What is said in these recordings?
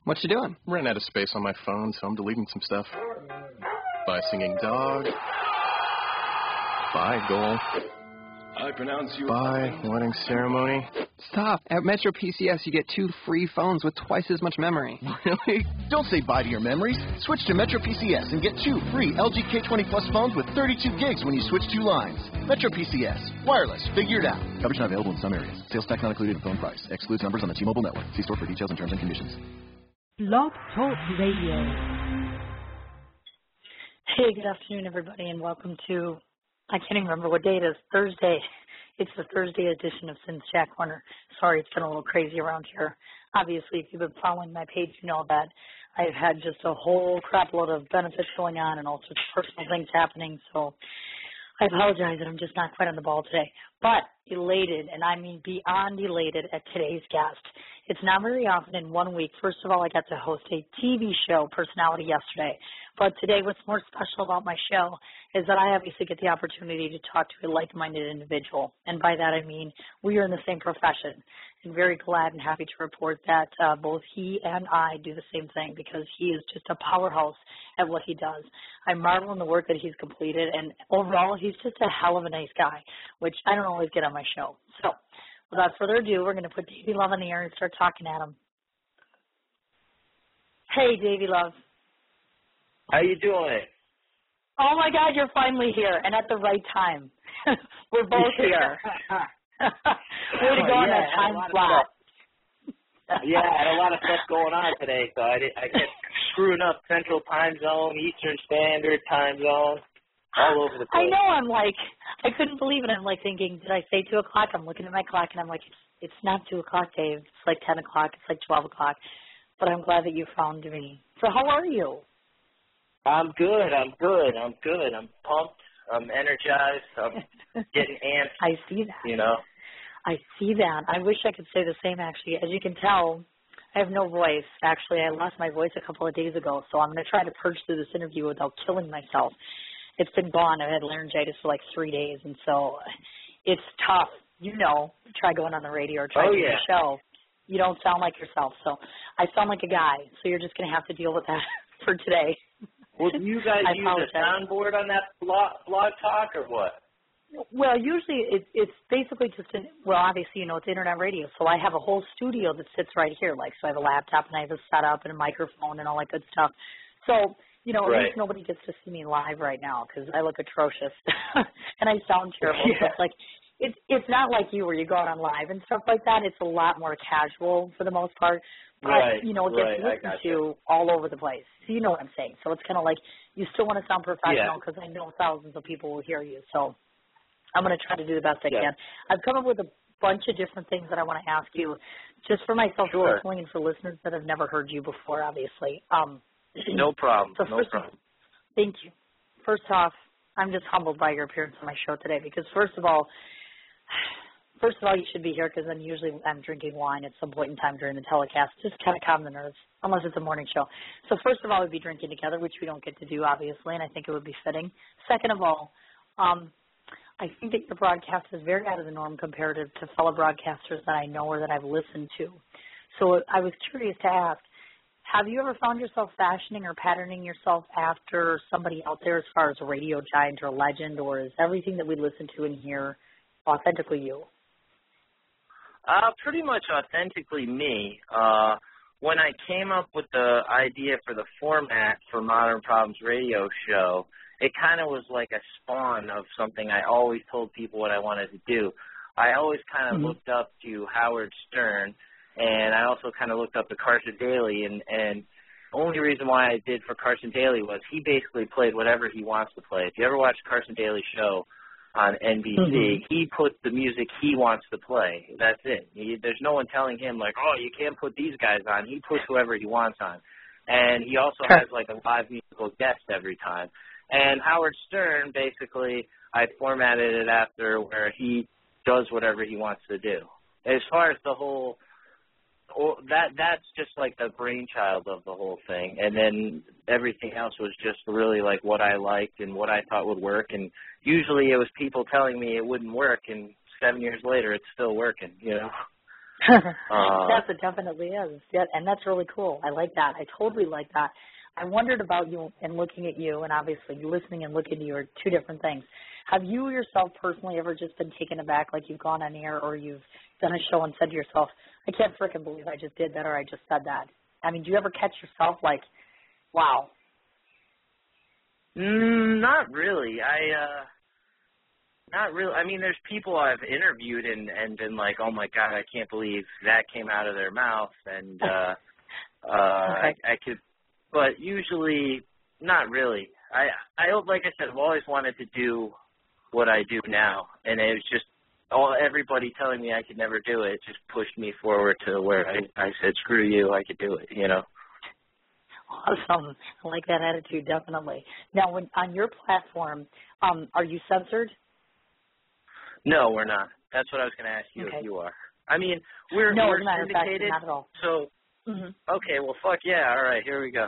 What you doing? Ran out of space on my phone, so I'm deleting some stuff. Bye, singing dog. Bye, goal. I pronounce you... Bye, wedding ceremony. Stop. At Metro PCS, you get 2 free phones with twice as much memory. Really? Don't say bye to your memories. Switch to Metro PCS and get 2 free LG K20 Plus phones with 32 gigs when you switch 2 lines. Metro PCS. Wireless. Figure it out. Coverage not available in some areas. Sales tax not included in phone price. Excludes numbers on the T-Mobile network. See store for details and terms and conditions. Blog Talk Radio. Hey, good afternoon, everybody, and welcome to, I can't even remember what day it is, Thursday. It's the Thursday edition of Sin's Chat Corner. Sorry, it's been a little crazy around here. Obviously, if you've been following my page, you know that I've had just a whole crap load of benefits going on and all sorts of personal things happening, so I apologize that I'm just not quite on the ball today. But elated, and I mean beyond elated, at today's guest. It's not very often in 1 week. First of all, I got to host a TV show personality yesterday. But today, what's more special about my show is that I obviously get the opportunity to talk to a like-minded individual. And by that, I mean we are in the same profession. And very glad and happy to report that both he and I do the same thing because he is just a powerhouse at what he does. I marvel in the work that he's completed. And overall, he's just a hell of a nice guy, which I don't always get on my show. So without further ado, we're going to put Daveylove on the air and start talking at him. Hey, Daveylove. How you doing? Oh, my God, you're finally here, and at the right time. We're both here. Way to go on that time slot. Yeah, I had a lot of stuff going on today, so I kept screwing up Central Time Zone, Eastern Standard Time Zone, all over the place. I know, I couldn't believe it. I'm like thinking, did I say 2 o'clock? I'm looking at my clock, and I'm like, it's not 2 o'clock, Dave. It's like 10 o'clock. It's like 12 o'clock. But I'm glad that you found me. So how are you? I'm good. I'm pumped. I'm energized. I'm getting amped. I see that. You know? I see that. I wish I could say the same, actually. As you can tell, I have no voice. Actually, I lost my voice a couple of days ago, so I'm going to try to purge through this interview without killing myself. It's been gone. I've had laryngitis for like 3 days, and so it's tough. You know, try going on the radio or try doing the show. You don't sound like yourself. So I sound like a guy, so you're just going to have to deal with that for today. Well, do you guys use a soundboard on that blog talk or what? Well, usually it's basically just, obviously, you know, it's internet radio. So I have a whole studio that sits right here. Like, so I have a laptop and I have a setup and a microphone and all that good stuff. So, you know, at least nobody gets to see me live right now because I look atrocious and I sound terrible. Yeah. So it's like, it's not like you where you go out on live and stuff like that. It's a lot more casual for the most part. But, you know, it gets listened to all over the place. So you know what I'm saying. So it's kind of like you still want to sound professional because I know thousands of people will hear you. So I'm going to try to do the best I can. I've come up with a bunch of different things that I want to ask you just for myself personally and for listeners that have never heard you before, obviously. No problem. So thank you. First off, I'm just humbled by your appearance on my show today because first of all, you should be here because then usually I'm drinking wine at some point in time during the telecast, just kind of calm the nerves, unless it's a morning show. So first of all, we'd be drinking together, which we don't get to do, obviously, and I think it would be fitting. Second of all, I think that your broadcast is very out of the norm compared to fellow broadcasters that I know or that I've listened to. So I was curious to ask, have you ever found yourself fashioning or patterning yourself after somebody out there as far as a radio giant or legend, or is everything that we listen to and hear authentically you? Pretty much authentically me. When I came up with the idea for the format for Modern Problems radio show, it kind of was like a spawn of something I always told people what I wanted to do. I always kind of looked up to Howard Stern, and I also kind of looked up to Carson Daly, and the only reason why I did for Carson Daly was he basically played whatever he wants to play. If you ever watch Carson Daly's show on NBC, he puts the music he wants to play. That's it. There's no one telling him, like, oh, you can't put these guys on. He puts whoever he wants on. And he also has, like, a live musical guest every time. And Howard Stern, basically, I formatted it after where he does whatever he wants to do. As far as the whole that's just like the brainchild of the whole thing, and then everything else was just really like what I liked and what I thought would work, and usually it was people telling me it wouldn't work, and 7 years later it's still working, you know. Yes, it definitely is. Yeah, and that's really cool. I like that. I totally like that. I wondered about you and looking at you, and obviously listening and looking at you are two different things. Have you yourself personally ever just been taken aback, like you've gone on air or you've done a show and said to yourself, I can't frickin' believe I just did that or I just said that? I mean, do you ever catch yourself like, wow? Not really. Not really. I mean, there's people I've interviewed and been like, oh, my God, I can't believe that came out of their mouth. And Okay. I could, but usually not really. I like I said, I've always wanted to do what I do now. And it was just everybody telling me I could never do it just pushed me forward to where I said, screw you, I could do it, you know. Awesome. I like that attitude, definitely. Now, when on your platform, are you censored? No, we're not. That's what I was going to ask you if you are. I mean, we're as a matter of fact, syndicated, not at all. so, okay, well, fuck yeah. All right, here we go.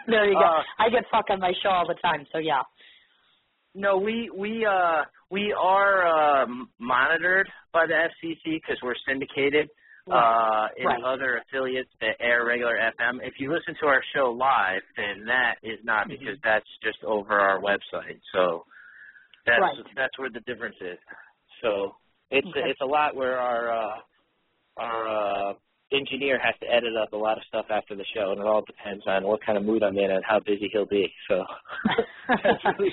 There you go. I get fucked on my show all the time, so yeah. No, we are monitored by the FCC because we're syndicated in other affiliates that air regular FM. If you listen to our show live, then that is not because that's just over our website. So that's where the difference is. So it's a lot where our engineer has to edit up a lot of stuff after the show, and it all depends on what kind of mood I'm in and how busy he'll be. So that's really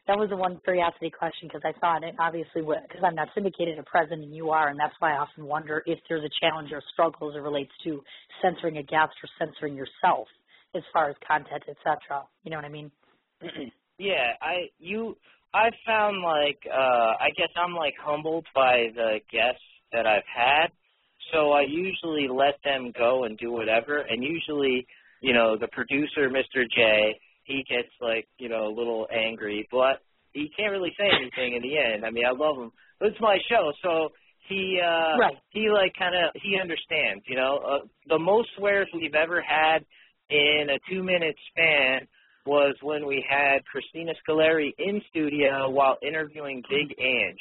that was the one curiosity question because I thought, and obviously, because I'm not syndicated at present and you are, and that's why I often wonder if there's a challenge or struggle as it relates to censoring a guest or censoring yourself as far as content, etc. You know what I mean? Yeah, I've found I guess I'm humbled by the guests that I've had, so I usually let them go and do whatever, and usually, the producer, Mr. J, he gets a little angry, but he can't really say anything in the end. I mean, I love him. It's my show, so he understands, the most swears we've ever had in a 2-minute span was when we had Christina Scoleri in studio while interviewing Big Ange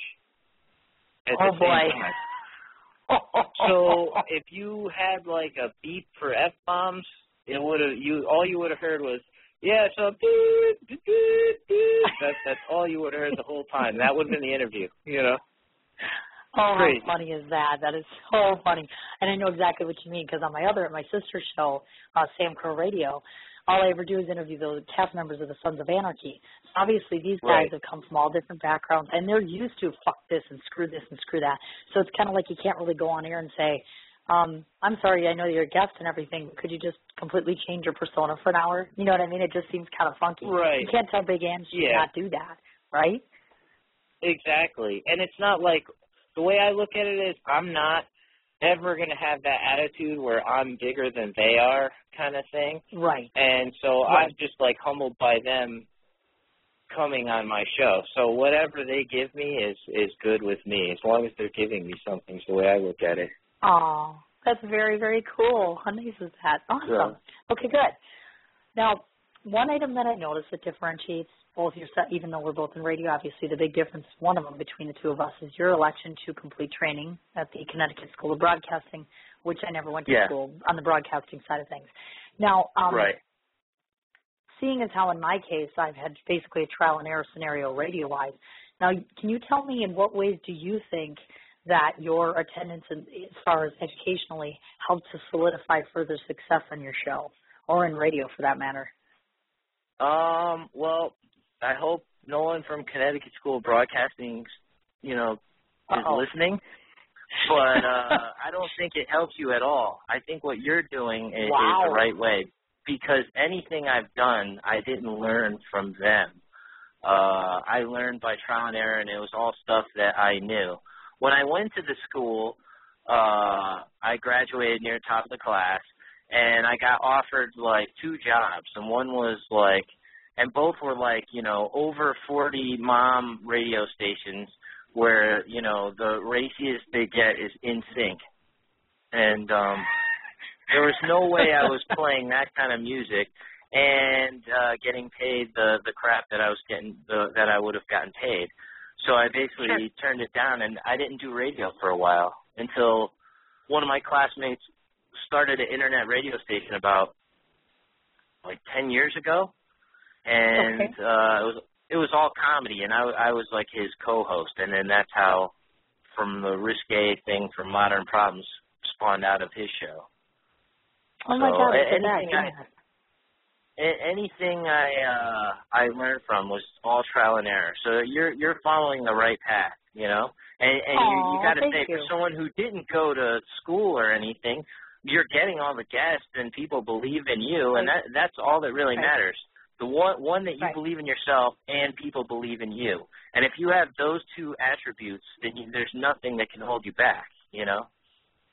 at the same time. So if you had a beep for F-bombs, it would have all you would have heard was so that's all you would have heard the whole time. That would have been the interview, Oh, crazy. How funny is that? That is so funny. And I know exactly what you mean because on my sister's show, Sam Crow Radio, all I ever do is interview the cast members of the Sons of Anarchy. So obviously, these guys have come from all different backgrounds, and they're used to fuck this and screw that. So it's kind of like you can't really go on air and say, I'm sorry, I know you're a guest and everything, but could you just completely change your persona for an hour? You know what I mean? It just seems kind of funky. Right. You can't tell Big Ange to not do that, right? Exactly. And it's not the way I look at it is I'm not ever going to have that attitude where I'm bigger than they are kind of thing. Right. And so I'm just humbled by them coming on my show. So whatever they give me is good with me, as long as they're giving me something is the way I look at it. Oh, that's very, very cool. How nice is that? Awesome. Yeah. Okay, good. Now, one item that I noticed that differentiates both your, even though we're both in radio, obviously the big difference, one of them between the two of us, is your election to complete training at the Connecticut School of Broadcasting, which I never went to school on the broadcasting side of things. Now, seeing as how in my case I've had basically a trial and error scenario radio-wise, now can you tell me in what ways do you think that your attendance as far as educationally helped to solidify further success on your show or in radio for that matter? Well, I hope no one from Connecticut School of Broadcasting, is listening. But I don't think it helps you at all. I think what you're doing is the right way because anything I've done, I didn't learn from them. I learned by trial and error, and it was all stuff that I knew. When I went to the school, I graduated near top of the class, and I got offered 2 jobs, and one was and both were over 40 mom radio stations where, the raciest they get is In Sync. And there was no way I was playing that kind of music and getting paid the crap that I was getting, that I would have gotten paid. So I basically turned it down, and I didn't do radio for a while until one of my classmates started an internet radio station about like 10 years ago, and it was all comedy, and I was like his co-host, and then that's how, from the risque thing from Modern Problems, spawned out of his show. Oh my God! Anything I learned from was all trial and error. So you're following the right path, you know. And you got to say, for someone who didn't go to school or anything, you're getting all the guests and people believe in you, and that's all that really matters. The one that you believe in yourself and people believe in you. And if you have those two attributes, then there's nothing that can hold you back, you know.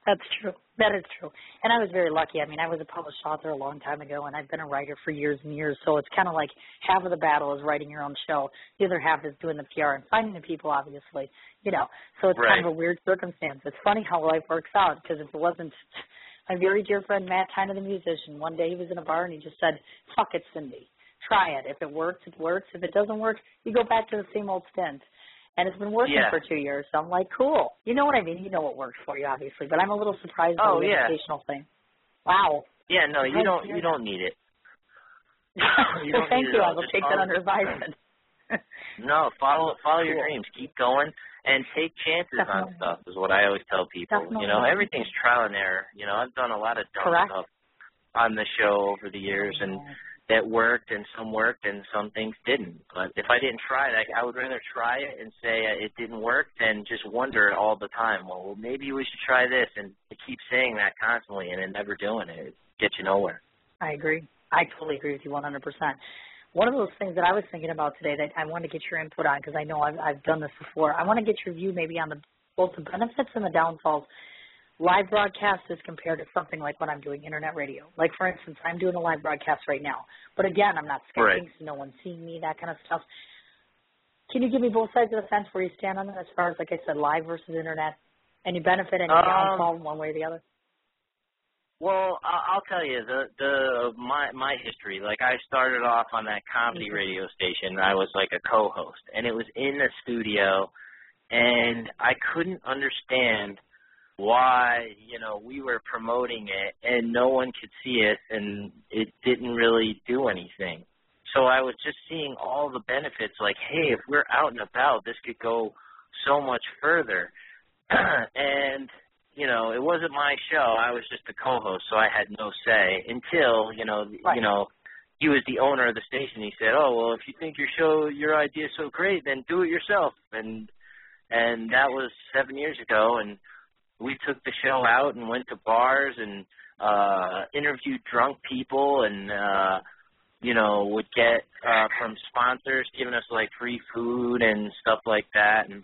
That's true. That is true. And I was very lucky. I mean, I was a published author a long time ago, and I've been a writer for years and years. So it's kind of like half of the battle is writing your own show. The other half is doing the PR and finding the people, obviously, you know. So it's kind of a weird circumstance. It's funny how life works out, because if it wasn't my very dear friend Matt Tyner, the musician, one day he was in a bar and he just said, fuck it, Cindy. Try it. If it works, it works. If it doesn't work, you go back to the same old stint. And it's been working for 2 years, so I'm like, cool. You know what I mean? You know what works for you, obviously. But I'm a little surprised by the educational thing. Wow. Yeah, no, you don't need it. Well, thank you. I will take that under advisement. No, follow your dreams. Keep going and take chances on stuff is what I always tell people. You know, everything's trial and error. You know, I've done a lot of dumb stuff on the show over the years, and that worked, and some things didn't. But if I didn't try it, I would rather try it and say it didn't work than just wonder all the time, well, maybe we should try this, and to keep saying that constantly and then never doing it. It gets you nowhere. I agree. I totally agree with you 100%. One of those things that I was thinking about today that I want to get your input on, because I know I've done this before, I want to get your view maybe on both the benefits and the downfalls live broadcast is compared to something like when I'm doing internet radio. Like, for instance, I'm doing a live broadcast right now. But, again, I'm not sketching, so no one's seeing me, that kind of stuff. Can you give me both sides of the fence where you stand on it as far as, like I said, live versus internet? Any benefit, any downfall one way or the other? Well, I'll tell you, my history, like I started off on that comedy radio station. I was like a co-host, and it was in the studio, and I couldn't understand why, you know, we were promoting it and no one could see it and it didn't really do anything. So I was just seeing all the benefits, like, hey, if we're out and about, this could go so much further. And, you know, it wasn't my show. I was just a co-host, so I had no say until, you know, he was the owner of the station. He said, oh, well, if you think your idea is so great, then do it yourself. And that was 7 years ago, and we took the show out and went to bars and interviewed drunk people and, you know, would get from sponsors giving us, like, free food and stuff like that. And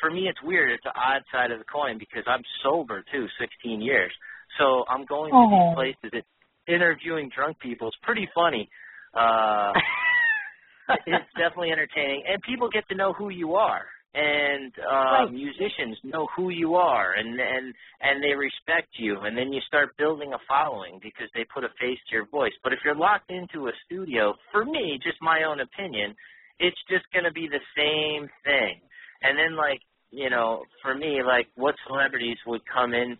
for me, it's weird. It's the odd side of the coin because I'm sober, too, 16 years. So I'm going to these places interviewing drunk people. It's pretty funny. It's definitely entertaining. And people get to know who you are. And musicians know who you are, and they respect you, and then you start building a following because they put a face to your voice. But if you're locked into a studio, for me, just my own opinion, it's just going to be the same thing. And then, like, you know, for me, like, what celebrities would come in,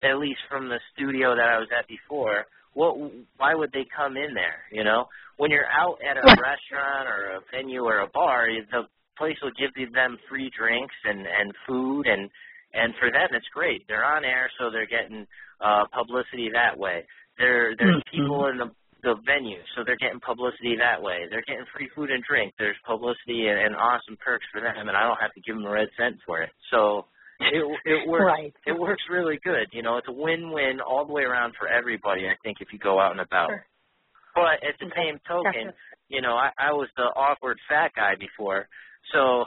at least from the studio that I was at before, why would they come in there, you know? When you're out at a restaurant or a venue or a bar, the place will give them free drinks and food, and for them it's great. They're on air, so they're getting publicity that way. There's people in the venue, so they're getting publicity that way. They're getting free food and drink. There's publicity and awesome perks for them, and I don't have to give them a red cent for it. So it works. It works really good. You know, it's a win-win all the way around for everybody, I think, if you go out and about. Sure. But at the same token, you know, I was the awkward fat guy before. So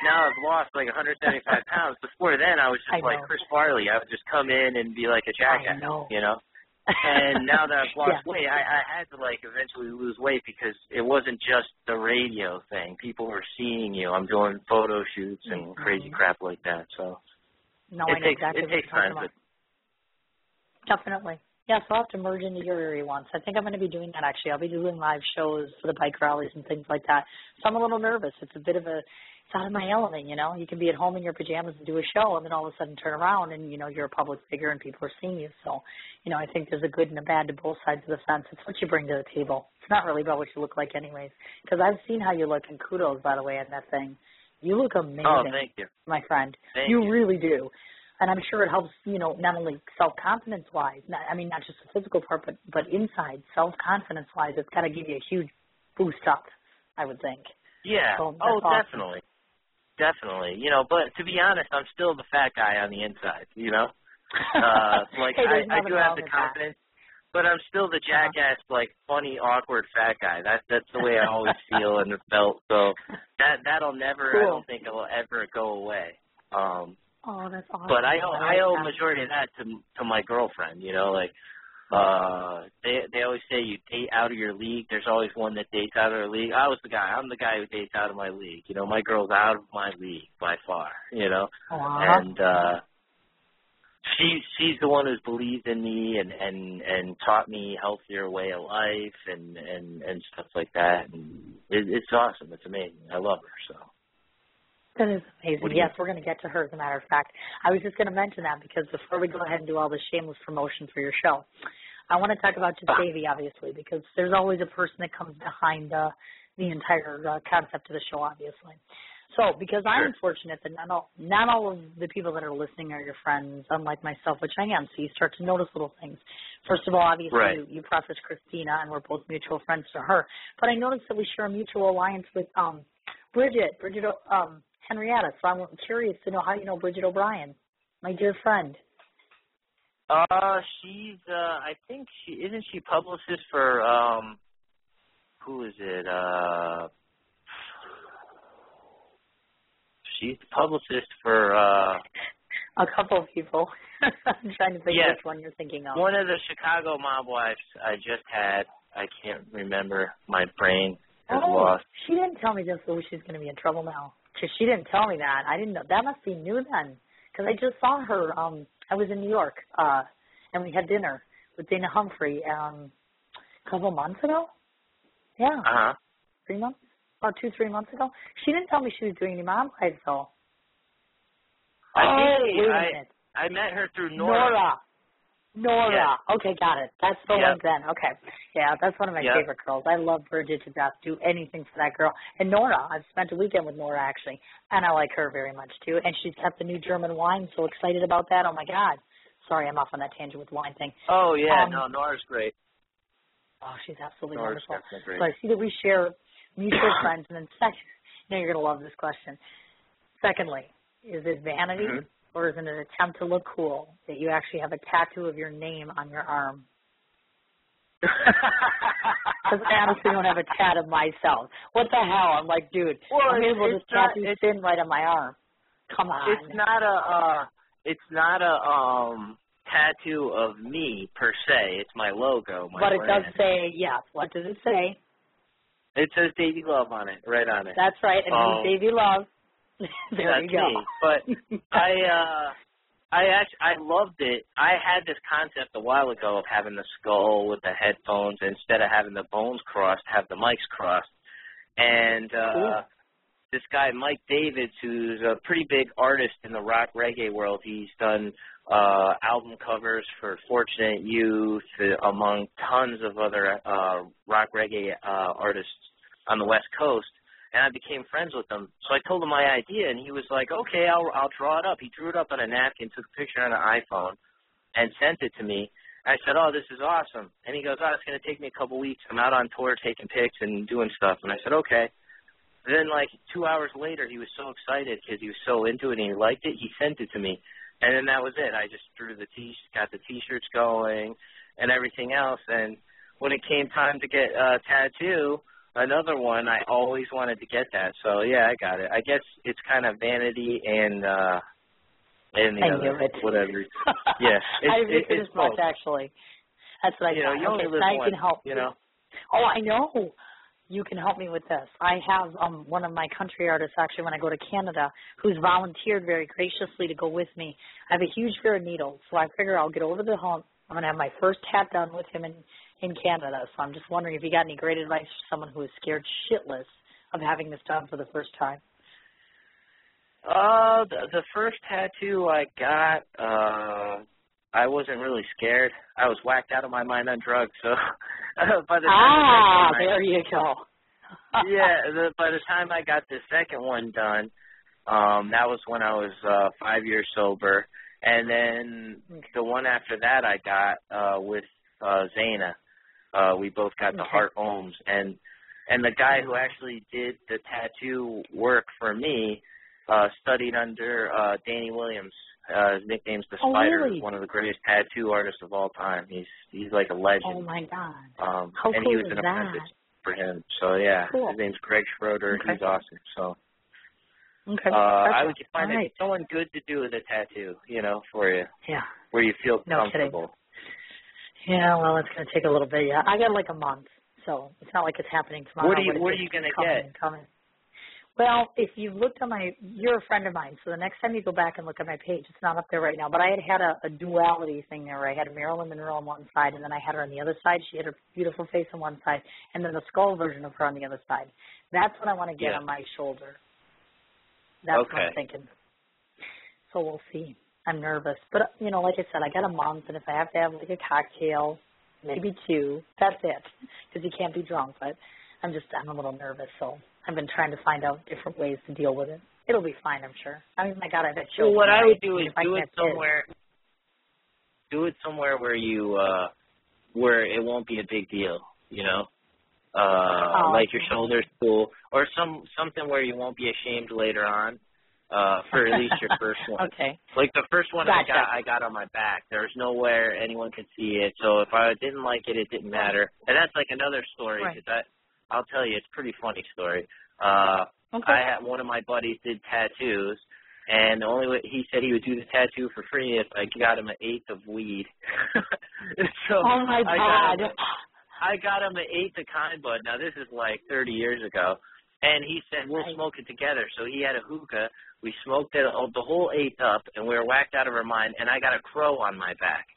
now I've lost like 175 pounds. Before then, I was just like Chris Farley. I would just come in and be like a jackass, you know. And now that I've lost weight, I had to like eventually lose weight because it wasn't just the radio thing. People were seeing you. I'm doing photo shoots and crazy crap like that. So it takes time. But definitely. Yeah, so I'll have to merge into your area once. I think I'm going to be doing that, actually. I'll be doing live shows for the bike rallies and things like that. So I'm a little nervous. It's a bit of a it's out of my element, you know. You can be at home in your pajamas and do a show and then all of a sudden turn around and, you know, you're a public figure and people are seeing you. So, you know, I think there's a good and a bad to both sides of the fence. It's what you bring to the table. It's not really about what you look like anyways. Because I've seen how you look, and kudos, by the way, on that thing. You look amazing, Oh, thank you. my friend. Thank you you. really do. And I'm sure it helps, you know, not only self-confidence-wise, not just the physical part, but inside, self-confidence-wise, it's got to give you a huge boost up, I would think. Yeah. So Oh, awesome. definitely. Definitely. You know, but to be honest, I'm still the fat guy on the inside, you know? Like, hey, I do have the confidence, but I'm still the jackass, like, funny, awkward fat guy. That's the way I always feel and felt. So that'll never, cool. I don't think it will ever go away. Oh, that's awesome. But I owe a majority of that to my girlfriend, you know, like, they always say you date out of your league. There's always one that dates out of her league. I'm the guy who dates out of my league. You know, my girl's out of my league by far, you know. And she's the one who's believed in me and taught me healthier way of life and stuff like that. And it's awesome. It's amazing. I love her, so. That is amazing. Yes, we're going to get to her, as a matter of fact. I was just going to mention that because before we go ahead and do all this shameless promotion for your show, I want to talk about just Davey, obviously, because there's always a person that comes behind the entire concept of the show, obviously. So, because I'm fortunate that not all of the people that are listening are your friends, unlike myself, which I am, so you start to notice little things. First of all, obviously, you preface Christina, and we're both mutual friends to her. But I noticed that we share a mutual alliance with Bridget Henrietta, so I'm curious to know how you know Bridget O'Brien, my dear friend. She's, I think isn't she publicist for, who is it? She's publicist for, a couple of people. I'm trying to think which one you're thinking of. One of the Chicago mob wives I just had. I can't remember. My brain is lost. She didn't tell me this, so she's going to be in trouble now. Because she didn't tell me that. I didn't know. That must be new then. Because I just saw her. I was in New York, and we had dinner with Dana Humphrey a couple months ago. Yeah. 3 months? About 2-3 months ago. She didn't tell me she was doing any mom lives, though. I met her through Nora. Nora. Yes. Okay, got it. That's the one then. Okay. Yeah, that's one of my favorite girls. I love Bridget to death. Do anything for that girl. And Nora, I've spent a weekend with Nora, actually, and I like her very much, too. And she's got the new German wine. So excited about that. Oh, my God. Sorry, I'm off on that tangent with wine thing. Oh, yeah. Nora's great. Oh, she's absolutely Nora's wonderful. Great. So I see that we share mutual friends. And then second, you're going to love this question. Secondly, is it vanity? Mm-hmm. Or is it an attempt to look cool that you actually have a tattoo of your name on your arm? Because I honestly don't have a tat of myself. What the hell? I'm like, dude, I'm able to tattoo thin right on my arm. Come on. It's not a tattoo of me per se. It's my logo. But it does say, what does it say? It says Daveylove on it, right on it. That's right, and who's Daveylove? There you go. Me. But I loved it. I had this concept a while ago of having the skull with the headphones, instead of having the bones crossed, have the mics crossed. And this guy, Mike Davids, who's a pretty big artist in the rock reggae world, he's done album covers for Fortunate Youth, among tons of other rock reggae artists on the West Coast. And I became friends with him. So I told him my idea, and he was like, okay, I'll draw it up. He drew it up on a napkin, took a picture on an iPhone, and sent it to me. I said, oh, this is awesome. And he goes, it's going to take me a couple weeks. I'm out on tour taking pics and doing stuff. And I said, okay. Then, 2 hours later, he was so excited because he was so into it and he liked it. He sent it to me. And then that was it. I just got the T-shirts going and everything else. And when it came time to get a tattoo, another one, I always wanted to get that. So, yeah, I got it. I guess it's kind of vanity and the other, whatever. Yeah. I agree with this much, actually. That's what I thought. You only live once, you can help. Oh, I know. You can help me with this. I have one of my country artists, actually, when I go to Canada, who's volunteered very graciously to go with me. I have a huge fear of needles, so I figure I'll get over the hump. I'm going to have my first hat done with him in Canada. So I'm just wondering if you got any great advice for someone who is scared shitless of having this done for the first time. The first tattoo I got, I wasn't really scared. I was whacked out of my mind on drugs, so by the time there you go. By the time I got the second one done, that was when I was 5 years sober, and then the one after that I got with Zaina. We both got the heart ohms, and the guy who actually did the tattoo work for me studied under Danny Williams. His nickname's the Spider. Really? He's one of the greatest tattoo artists of all time. He's like a legend. Oh my God! How cool he was is an that? apprentice for him. So yeah, cool. His name's Greg Schroeder. Okay. He's awesome. So I would find it someone good to do with a tattoo, for you. Yeah. Where you feel No comfortable. Kidding. Yeah, well, it's going to take a little bit. Yeah, I got like a month, so it's not like it's happening tomorrow. What are you going to get? Well, if you've looked on you're a friend of mine, so the next time you go back and look at my page, it's not up there right now, but I had a duality thing there where I had Marilyn Monroe on one side, and then I had her on the other side. She had her beautiful face on one side, and then the skull version of her on the other side. That's what I want to get on my shoulder. That's what I'm thinking. So we'll see. I'm nervous. But, like I said, I got a month, and if I have to have, like, a cocktail, maybe two, that's it, because you can't be drunk. But I'm a little nervous, so I've been trying to find out different ways to deal with it. It'll be fine, I'm sure. I mean, my God, I bet you. Well, what I would do is do it somewhere where you where it won't be a big deal, like your shoulder's cool, or something where you won't be ashamed later on. For at least your first one. Okay. Like the first one Gotcha. I got on my back. There was nowhere anyone could see it. So if I didn't like it, it didn't matter. And that's like another story. Right. Cause I'll tell you, it's a pretty funny story. I had one of my buddies did tattoos, and the only way he said he would do the tattoo for free if I got him an eighth of weed. So oh my God. I got him an eighth of kind bud. Now this is like 30 years ago. And he said, we'll smoke it together. So he had a hookah. We smoked it the whole eighth up, and we were whacked out of our mind, and I got a crow on my back.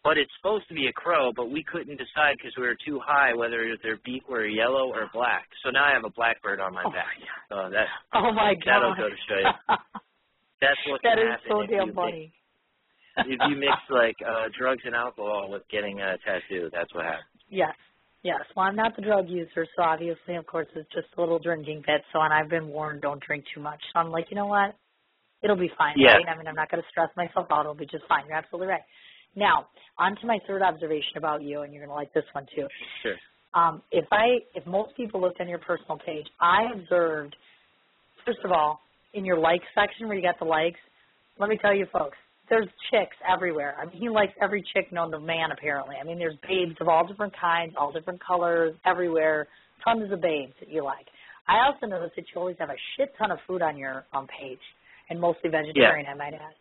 But it's supposed to be a crow, but we couldn't decide because we were too high whether their beak were yellow or black. So now I have a blackbird on my back. So my God. That'll go to show you. That's what that can is happen so damn funny. If you mix, like, drugs and alcohol with getting a tattoo, that's what happens. Yes. Well, I'm not the drug user, so obviously, of course, it's just a little drinking bit. So, and I've been warned, don't drink too much. So I'm like, you know what? It'll be fine, right? I mean, I'm not going to stress myself out. It'll be just fine. You're absolutely right. Now, on to my third observation about you, and you're going to like this one too. Sure. If most people looked on your personal page, I observed, first of all, in your likes section where you got the likes, let me tell you, folks, there's chicks everywhere. I mean, he likes every chick known to man, apparently. I mean, there's babes of all different kinds, all different colors, everywhere. Tons of babes that you like. I also noticed that you always have a shit ton of food on your page, and mostly vegetarian, I might add.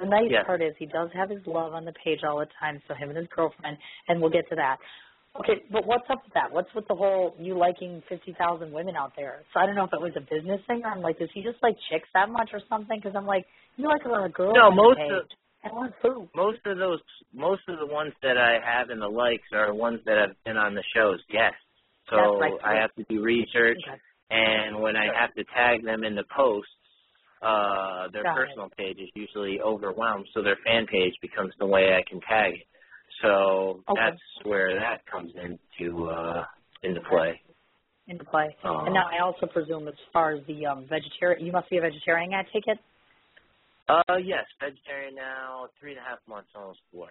The nice part is he does have his love on the page all the time, so him and his girlfriend, and we'll get to that. Okay, but what's up with that? What's with the whole you liking 50,000 women out there? So I don't know if it was a business thing or I'm like, does he just like chicks that much or something? Because I'm like, you like a lot of girls. No, most of the ones that I have in the likes are ones that have been on the shows. Yes, so I have to do research, and when I have to tag them in the posts, their personal page is usually overwhelmed, so their fan page becomes the way I can tag it. So that's where that comes into play. And now I also presume as far as the vegetarian, you must be a vegetarian, I take it? Yes, vegetarian now, 3.5 months, almost 4.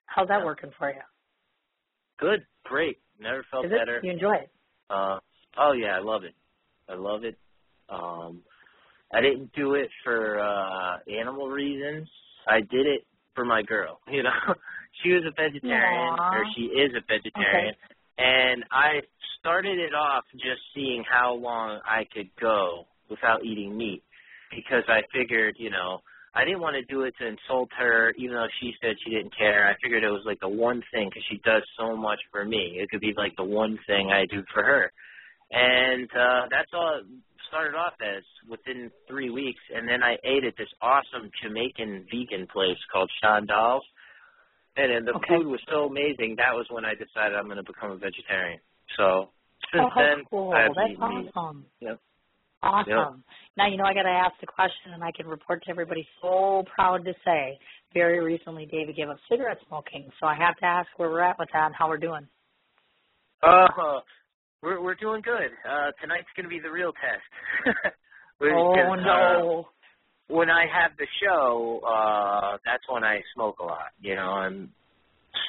How's that working for you? Good, great. Never felt better. You enjoy it? Oh yeah, I love it. I didn't do it for animal reasons. I did it for my girl. She was a vegetarian, or she is a vegetarian, and I started it off just seeing how long I could go without eating meat, because I figured, I didn't want to do it to insult her, even though she said she didn't care. I figured it was like the one thing, because she does so much for me. It could be like the one thing I do for her. And that's all it started off as within 3 weeks. And then I ate at this awesome Jamaican vegan place called Chandal's. And then the food was so amazing, that was when I decided I'm going to become a vegetarian. So since then, cool. I've That's eaten meat. awesome. Yep. Awesome. Now, I got to ask the question, and I can report to everybody, so proud to say, very recently Davey gave up cigarette smoking. So I have to ask where we're at with that and how we're doing. We're doing good. Tonight's going to be the real test. No. When I have the show, that's when I smoke a lot. I'm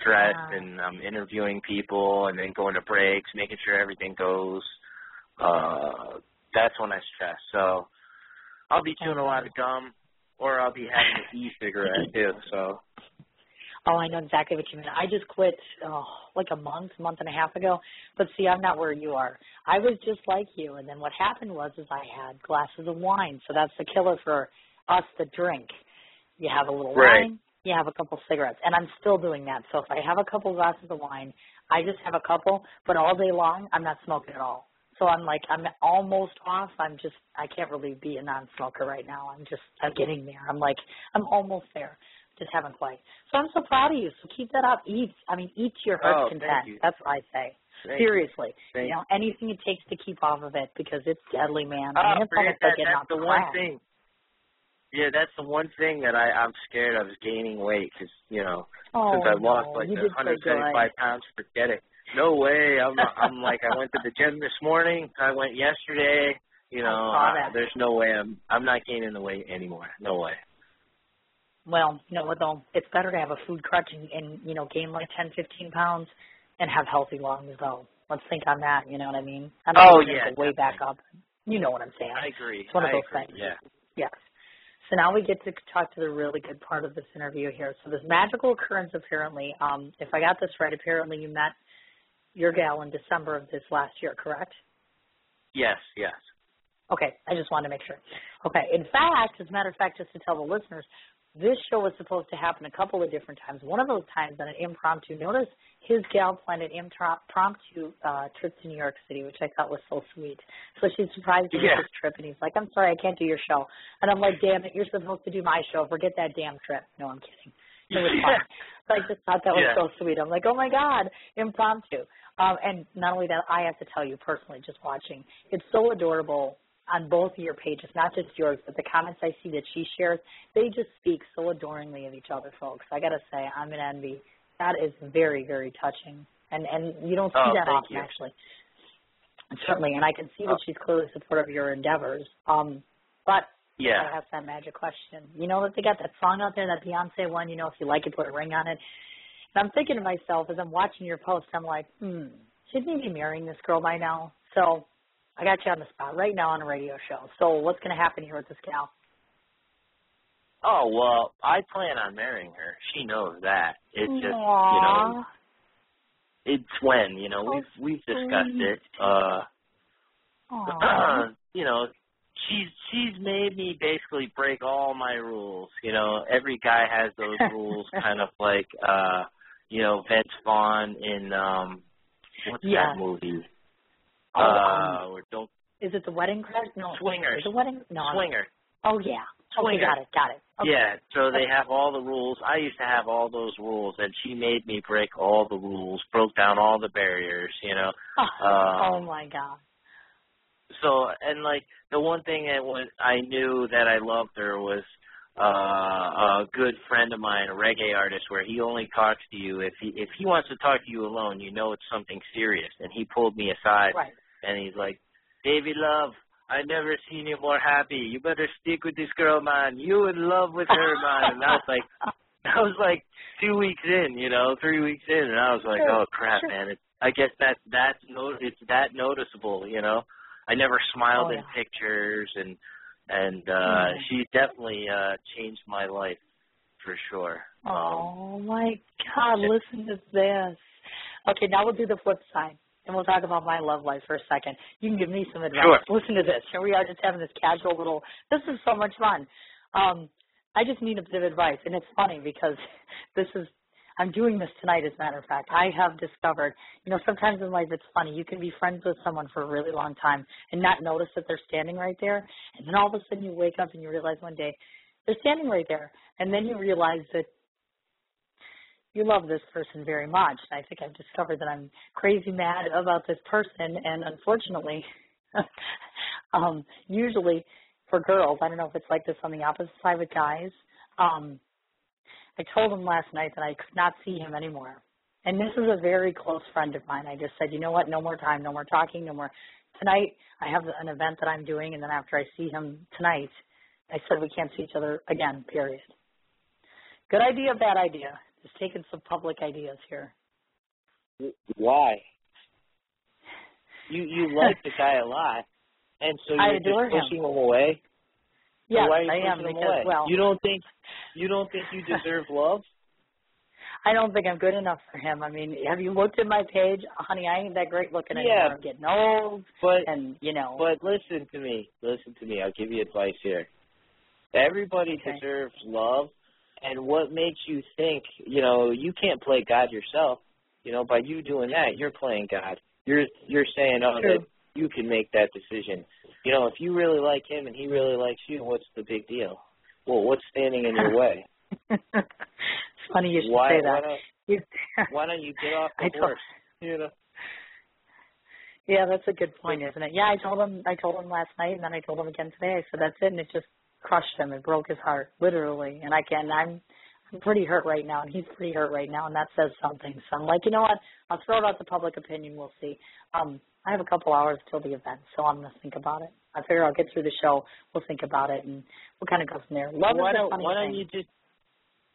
stressed and I'm interviewing people and then going to breaks, making sure everything goes. That's when I stress. So I'll be chewing a lot of gum, or I'll be having an e-cigarette too. So. Oh, I know exactly what you mean. I just quit like a month and a half ago. But see, I'm not where you are. I was just like you, and then what happened was I had glasses of wine. So that's the killer for us that drink. You have a little wine, you have a couple cigarettes, and I'm still doing that. So if I have a couple glasses of wine, I just have a couple, but all day long, I'm not smoking at all. So I'm almost off. I can't really be a non-smoker right now. I'm getting there. I'm almost there. Just haven't quite. So I'm so proud of you. So keep that up. Eat to your heart's content. That's what I say. Seriously. Anything it takes to keep off of it because it's deadly, man. It's almost like getting off the one thing. Yeah, that's the one thing that I'm scared of is gaining weight because, since I lost the 175 pounds, forget it. No way. I went to the gym this morning. I went yesterday. There's no way I'm not gaining the weight anymore. No way. Well, you know what, though? It's better to have a food crutch and gain like 10, 15 pounds and have healthy lungs, though. Let's think on that, you know what I mean? I'm not going to go way back up. You know what I'm saying. I agree. It's one of those things. Yeah. Yes. So now we get to talk to the really good part of this interview here. So this magical occurrence apparently, if I got this right, apparently you met your gal in December of this last year, correct? Yes. Okay, I just wanted to make sure. Okay, in fact, as a matter of fact, just to tell the listeners, this show was supposed to happen a couple of different times. One of those times on an impromptu. Notice his gal planned an impromptu trip to New York City, which I thought was so sweet. So she's surprised me with this trip, and he's like, I'm sorry, I can't do your show. And I'm like, damn it, you're supposed to do my show. Forget that damn trip. No, I'm kidding. It was fun. So I just thought that was so sweet. I'm like, oh, my God, impromptu. And not only that, I have to tell you personally, just watching, it's so adorable on both of your pages, not just yours, but the comments I see that she shares, they just speak so adoringly of each other, folks. I got to say, I'm in envy. That is very, very touching. And you don't see that often, actually. Certainly, and I can see that she's clearly supportive of your endeavors. But I have that magic question. You know that they got that song out there, that Beyonce one, if you like it, put a ring on it. And I'm thinking to myself, as I'm watching your post, I'm like, shouldn't he be marrying this girl by now? So I got you on the spot right now on a radio show. So what's going to happen here with this gal? Oh, well, I plan on marrying her. She knows that. It's just, it's when, we've discussed it. She's made me basically break all my rules. Every guy has those rules, kind of like, Vince Vaughn in, what's that movie? Is it the Wedding Crash? No. Swingers. Is it Wedding? No. Swinger. Oh, yeah. Swinger. Okay, got it. Okay. Yeah, so they have all the rules. I used to have all those rules, and she made me break all the rules, broke down all the barriers, oh, my God. So, and, the one thing that I knew that I loved her was a good friend of mine, a reggae artist, where he only talks to you if he wants to talk to you alone, it's something serious. And he pulled me aside, and he's like, Daveylove, I never seen you more happy. You better stick with this girl, man. You in love with her, man. And I was like 2 weeks in, 3 weeks in, and I was like, oh crap, man. I guess it's that noticeable, I never smiled in pictures, and she definitely changed my life for sure. Oh my God, listen to this. Okay, now we'll do the flip side. And we'll talk about my love life for a second. You can give me some advice. Sure. Listen to this. Here we are just having this casual little, this is so much fun. I just need a bit of advice. And it's funny because I'm doing this tonight, as a matter of fact. I have discovered, sometimes in life it's funny. You can be friends with someone for a really long time and not notice that they're standing right there. And then all of a sudden you wake up and you realize one day they're standing right there. And then you realize that you love this person very much. I think I've discovered that I'm crazy mad about this person, and unfortunately, usually for girls, I don't know if it's like this on the opposite side with guys. I told him last night that I could not see him anymore. And this is a very close friend of mine. I just said, you know what, no more time, no more talking, no more. Tonight I have an event that I'm doing, and then after I see him tonight, I said we can't see each other again, period. Good idea, bad idea? Just taking some public ideas here. Why? You like the guy a lot, and so you're just pushing him away? Yes, why are you I am, pushing him because, away? well... You don't think you deserve love? I don't think I'm good enough for him. I mean, have you looked at my page? Honey, I ain't that great looking anymore. I'm getting old, and, you know. But listen to me. I'll give you advice here. Everybody deserves love, and what makes you think, you know, you can't play God yourself. You know, by you doing that, you're playing God. You're saying, that you can make that decision. You know, if you really like him and he really likes you, what's the big deal? Well, what's standing in your way? It's funny you should say that. Why don't you get off the horse? You know. Yeah, that's a good point, isn't it? Yeah, I told him last night, and then I told him again today. I said that's it, and it just crushed him. It broke his heart, literally. And I'm pretty hurt right now, and he's pretty hurt right now, and that says something. So I'm like, you know what? I'll throw it out to public opinion. We'll see. I have a couple hours till the event, so I'm going to think about it. I figure I'll get through the show. We'll think about it, and we'll kind of go from there. Love is a funny thing.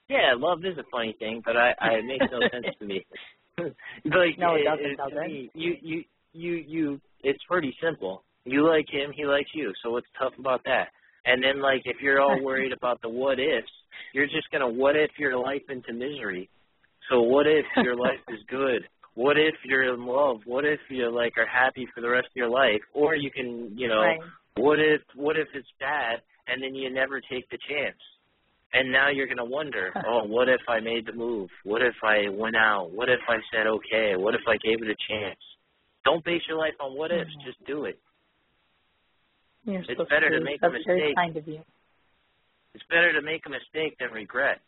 Yeah, love is a funny thing, but it makes no sense to me. Like, no, it doesn't, does it? You, it's pretty simple. You like him, he likes you, so what's tough about that? And then, like, if you're all worried about the what-ifs, you're just going to what-if your life into misery. So what if your life is good? What if you're in love? What if you, like, are happy for the rest of your life? Or you can, you know, what if it's bad, and then you never take the chance? And now you're going to wonder, what if I made the move? What if I went out? What if I said okay? What if I gave it a chance? Don't base your life on what ifs. Just do it. It's better to make a mistake. That's very kind of you. It's better to make a mistake than regret.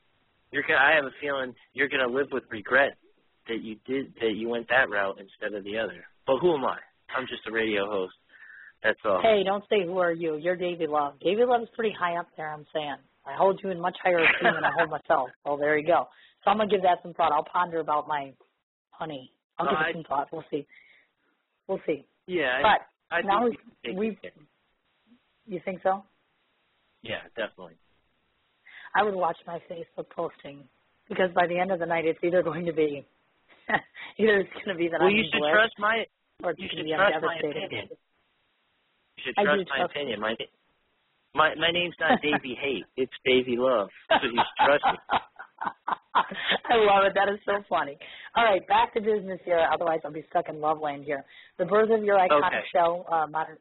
I have a feeling you're going to live with regret that you went that route instead of the other. But who am I? I'm just a radio host. That's all. Hey, don't say who are you. You're Daveylove. Daveylove is pretty high up there, I'm saying. I hold you in much higher esteem than I hold myself. Oh, there you go. So I'm going to give that some thought. I'll ponder about my honey. I'll give it some thought. We'll see. Yeah. But now you think so? Yeah, definitely. I would watch my Facebook posting because by the end of the night, it's either going to be that I'm you should trust my you should trust my opinion. You should trust my opinion. My name's not Davey Hate. It's Daveylove. So you should trust me. I love it. That is so funny. All right, back to business here. Otherwise, I'll be stuck in love land here. The birth of your iconic show,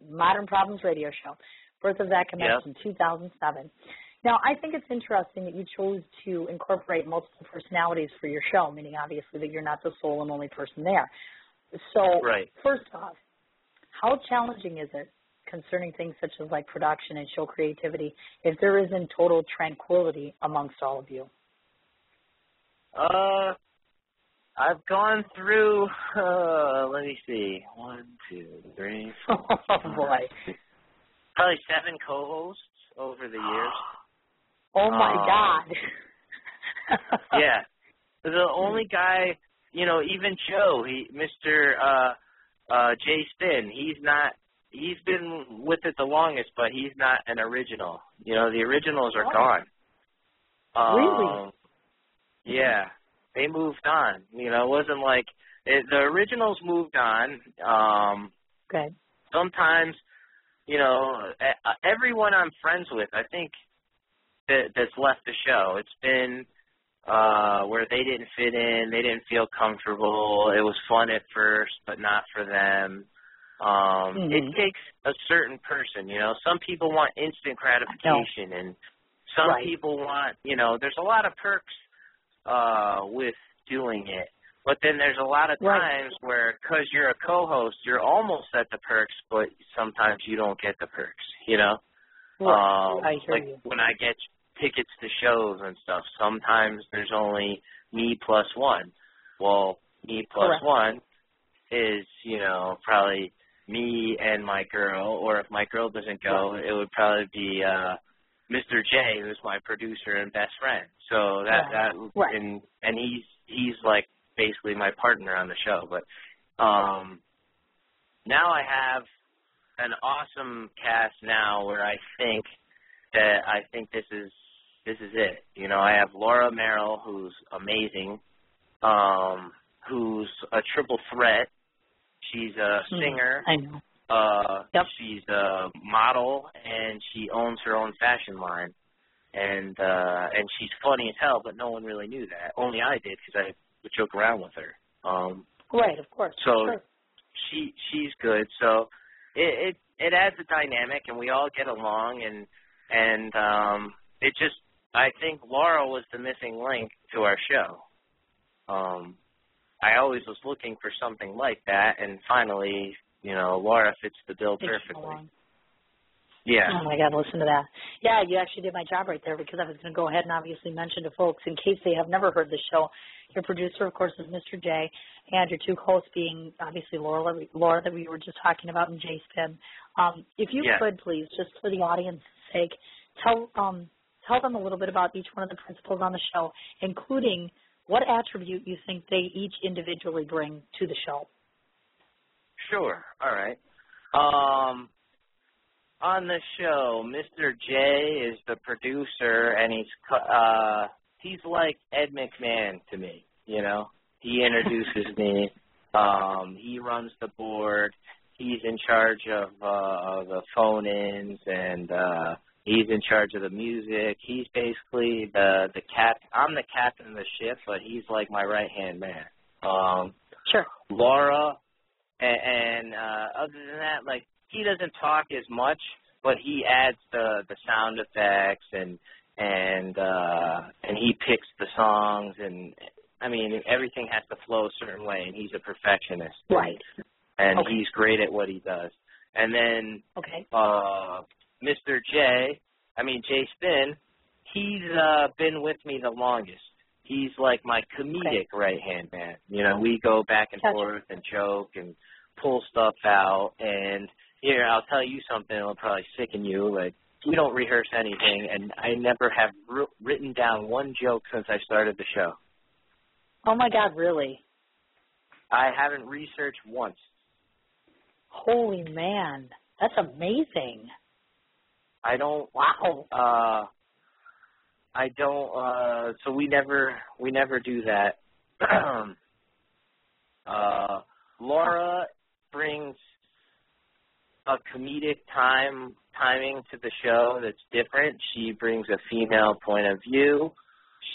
Modern Problems radio show. Birth of that commenced in 2007. Now, I think it's interesting that you chose to incorporate multiple personalities for your show, meaning obviously that you're not the sole and only person there. So, first off, how challenging is it concerning things such as like production and show creativity if there isn't total tranquility amongst all of you? I've gone through, let me see, 1, 2, 3, 4, oh, boy. Probably 7 co-hosts over the years. Oh, my God. Yeah. The only guy, you know, even Joe, Mr. Jay Spin, he's been with it the longest, but he's not an original. You know, the originals are gone. Really? Yeah. They moved on. You know, it wasn't like the originals moved on. Good. Sometimes, you know, everyone I'm friends with, I think, that's left the show, it's been where they didn't fit in, they didn't feel comfortable, it was fun at first, but not for them. It takes a certain person, you know. Some people want instant gratification, and some people want, you know, there's a lot of perks with doing it. But then there's a lot of times where, because you're a co-host, you're almost at the perks, but sometimes you don't get the perks, you know? I hear like you. when I get tickets to shows and stuff, sometimes there's only me +1. Well, me +1 is, you know, probably me and my girl, or if my girl doesn't go, it would probably be Mr. J, who's my producer and best friend. So and he's like basically my partner on the show. But now I have an awesome cast now where I think this is it. You know, I have Laura Merrill, who's amazing, who's a triple threat. She's a singer. I know. She's a model, and she owns her own fashion line. And she's funny as hell, but no one really knew that. Only I did, because I would joke around with her. Right, of course. So sure. she's good. So it adds a dynamic, and we all get along, and it just, I think Laura was the missing link to our show. I always was looking for something like that, and finally, you know, Laura fits the bill perfectly. Yeah. Oh, my God, listen to that. Yeah, you actually did my job right there, because I was going to go ahead and obviously mention to folks, in case they have never heard the show, your producer, of course, is Mr. J, and your two hosts being, obviously, Laura that we were just talking about, and Jay Spin. If you could, please, just for the audience's sake, tell them a little bit about each one of the principals on the show, including what attribute you think they each individually bring to the show. Sure. All right. On the show, Mr. J is the producer, and he's like Ed McMahon to me, you know. He introduces me. He runs the board. He's in charge of the phone-ins, and he's in charge of the music. He's basically the cap. I'm the captain of the ship, but he's like my right-hand man. Sure. Laura, and other than that, like, he doesn't talk as much, but he adds the sound effects and he picks the songs, and I mean, everything has to flow a certain way, and he's a perfectionist. Right. And he's great at what he does. And then Mr. J Spin, he's been with me the longest. He's like my comedic right-hand man. You know, we go back and forth and joke and pull stuff out. And here, I'll tell you something that'll probably sicken you. Like, we don't rehearse anything, and I never have written down one joke since I started the show. Oh, my God, really? I haven't researched once. Holy man, that's amazing. I don't. Wow. I don't. So we never do that. Laura brings a comedic timing to the show that's different. She brings a female point of view.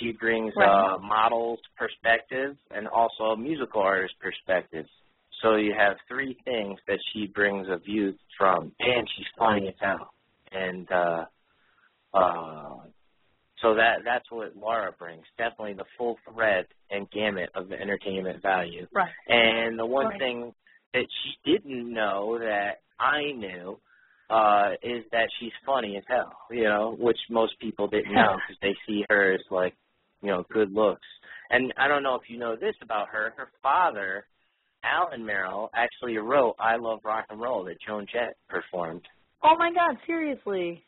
She brings a model's perspective and also a musical artist's perspective. So you have three things that she brings a view from, and she's funny as hell. And so that's what Laura brings. Definitely the full thread and gamut of the entertainment value. Right. And the one thing that she didn't know that I knew is that she's funny as hell, you know, which most people didn't know because they see her as, like, you know, good looks. And I don't know if you know this about her. Her father, Alan Merrill, actually wrote I Love Rock and Roll that Joan Jett performed. Oh, my God, seriously?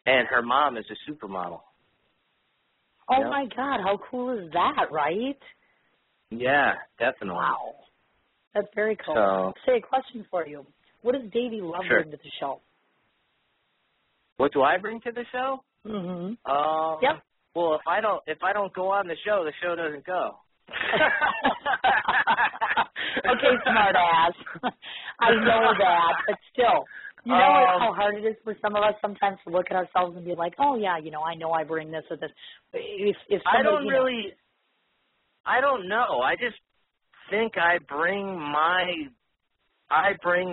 And her mom is a supermodel. Oh, you know? My God, how cool is that, right? Yeah, definitely. Wow. That's very cool. So, say, a question for you. What does Daveylove bring to the show? What do I bring to the show? Mm-hmm. Yep. Well, if I don't go on the show doesn't go. Okay, smart ass. I know that, but still, you know how hard it is for some of us sometimes to look at ourselves and be like, oh yeah, you know I bring this or this. If somebody, I don't know. I just think I bring